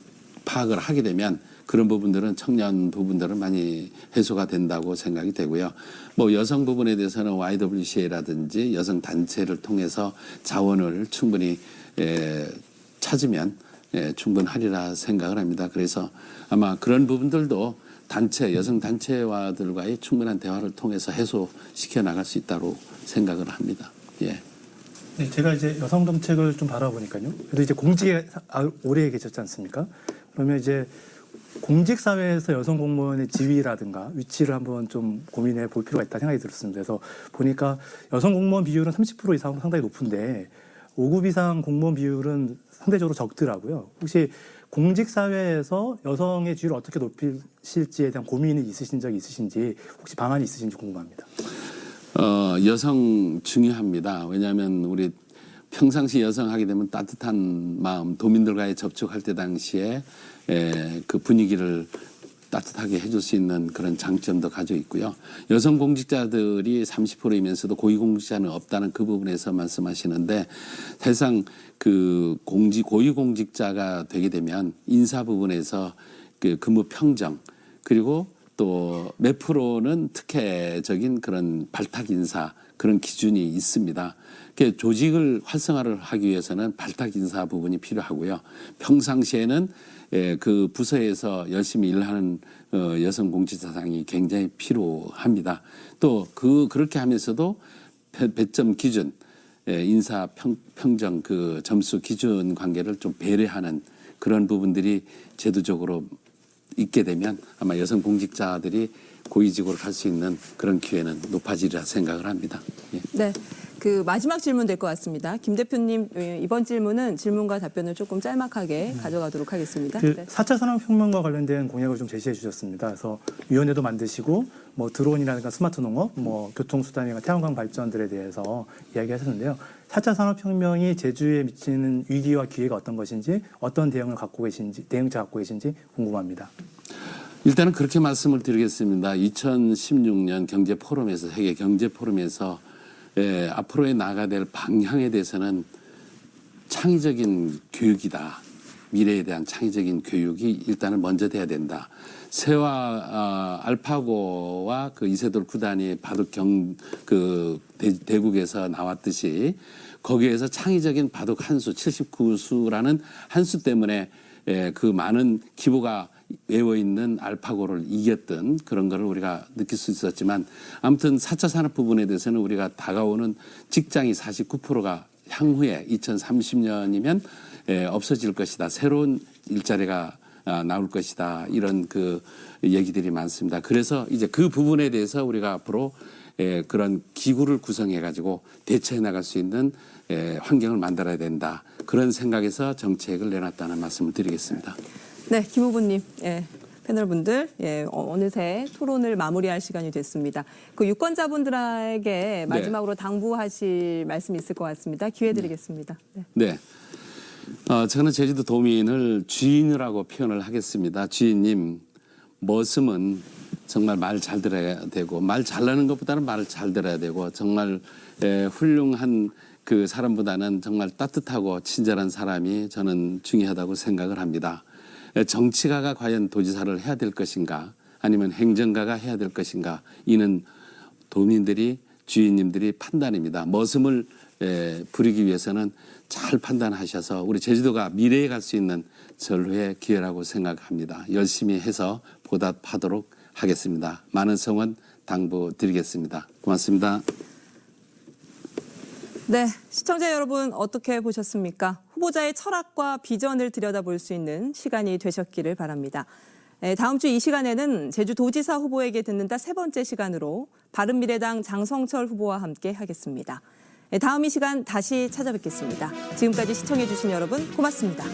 파악을 하게 되면 그런 부분들은 청년 부분들은 많이 해소가 된다고 생각이 되고요. 뭐 여성 부분에 대해서는 YWCA라든지 여성 단체를 통해서 자원을 충분히 찾으면 충분하리라 생각을 합니다. 그래서 아마 그런 부분들도 단체, 여성 단체와들과의 충분한 대화를 통해서 해소시켜 나갈 수 있다고 생각을 합니다. 예. 네, 제가 이제 여성 정책을 좀 바라보니까요. 그래도 이제 공직에 오래 계셨지 않습니까? 그러면 이제 공직 사회에서 여성 공무원의 지위라든가 위치를 한번 좀 고민해 볼 필요가 있다 생각이 들었습니다. 그래서 보니까 여성 공무원 비율은 30% 이상 상당히 높은데 5급 이상 공무원 비율은 상대적으로 적더라고요. 혹시 공직 사회에서 여성의 지위를 어떻게 높이실지에 대한 고민이 있으신 적이 있으신지 혹시 방안이 있으신지 궁금합니다. 여성 중요합니다. 왜냐하면 우리 평상시 여성 하게 되면 따뜻한 마음, 도민들과의 접촉할 때 당시에 그 분위기를 따뜻하게 해줄 수 있는 그런 장점도 가지고 있고요. 여성 공직자들이 30%이면서도 고위공직자는 없다는 그 부분에서 말씀하시는데 사실상 그 고위공직자가 되게 되면 인사 부분에서 그 근무 평정 그리고 또 몇 프로는 특혜적인 그런 발탁 인사 그런 기준이 있습니다. 조직을 활성화를 하기 위해서는 발탁 인사 부분이 필요하고요. 평상시에는 그 부서에서 열심히 일하는 여성 공직자상이 굉장히 필요합니다. 또 그렇게 하면서도 배점 기준, 인사 평정 그 점수 기준 관계를 좀 배려하는 그런 부분들이 제도적으로 있게 되면 아마 여성 공직자들이 고위직으로 갈 수 있는 그런 기회는 높아지리라 생각을 합니다. 예. 네. 그 마지막 질문 될 것 같습니다. 김 대표님 이번 질문은 질문과 답변을 조금 짤막하게 가져가도록 하겠습니다. 그 네. 4차 산업혁명과 관련된 공약을 좀 제시해 주셨습니다. 그래서 위원회도 만드시고 뭐 드론이라든가 스마트 농업, 뭐 교통수단이나 태양광 발전들에 대해서 이야기하셨는데요. 4차 산업혁명이 제주에 미치는 위기와 기회가 어떤 것인지 어떤 대응을 갖고 계신지 대응책 갖고 계신지 궁금합니다. 일단은 그렇게 말씀을 드리겠습니다. 2016년 경제포럼에서 세계 경제포럼에서 앞으로의 나아가야 될 방향에 대해서는 창의적인 교육이다. 미래에 대한 창의적인 교육이 일단은 먼저 돼야 된다. 새와 알파고와 그 이세돌 구단이 바둑 대국에서 나왔듯이 거기에서 창의적인 바둑 한 수, 79수라는 한 수 때문에 그 많은 기보가 외워 있는 알파고를 이겼던 그런 거를 우리가 느낄 수 있었지만 아무튼 4차 산업 부분에 대해서는 우리가 다가오는 직장이 49%가 향후에 2030년이면 없어질 것이다. 새로운 일자리가 나올 것이다. 이런 그 얘기들이 많습니다. 그래서 이제 그 부분에 대해서 우리가 앞으로 그런 기구를 구성해 가지고 대처해 나갈 수 있는 환경을 만들어야 된다. 그런 생각에서 정책을 내놨다는 말씀을 드리겠습니다. 네, 김 후보님, 예, 패널분들, 예, 어느새 토론을 마무리할 시간이 됐습니다. 그 유권자분들에게 마지막으로 당부하실 말씀이 있을 것 같습니다. 기회 드리겠습니다. 네. 네. 저는 제주도 도민을 주인이라고 표현을 하겠습니다. 주인님, 머슴은 정말 말 잘 들어야 되고, 말 잘나는 것보다는 말을 잘 들어야 되고, 정말 훌륭한 그 사람보다는 정말 따뜻하고 친절한 사람이 저는 중요하다고 생각을 합니다. 정치가가 과연 도지사를 해야 될 것인가, 아니면 행정가가 해야 될 것인가, 이는 도민들이, 주인님들이 판단입니다. 머슴을 부리기 위해서는 잘 판단하셔서 우리 제주도가 미래에 갈 수 있는 전후의 기회라고 생각합니다. 열심히 해서 보답하도록 하겠습니다. 많은 성원 당부드리겠습니다. 고맙습니다. 네, 시청자 여러분 어떻게 보셨습니까? 후보자의 철학과 비전을 들여다볼 수 있는 시간이 되셨기를 바랍니다. 다음 주 이 시간에는 제주도지사 후보에게 듣는다 세 번째 시간으로 바른미래당 장성철 후보와 함께 하겠습니다. 다음 이 시간 다시 찾아뵙겠습니다. 지금까지 시청해주신 여러분 고맙습니다.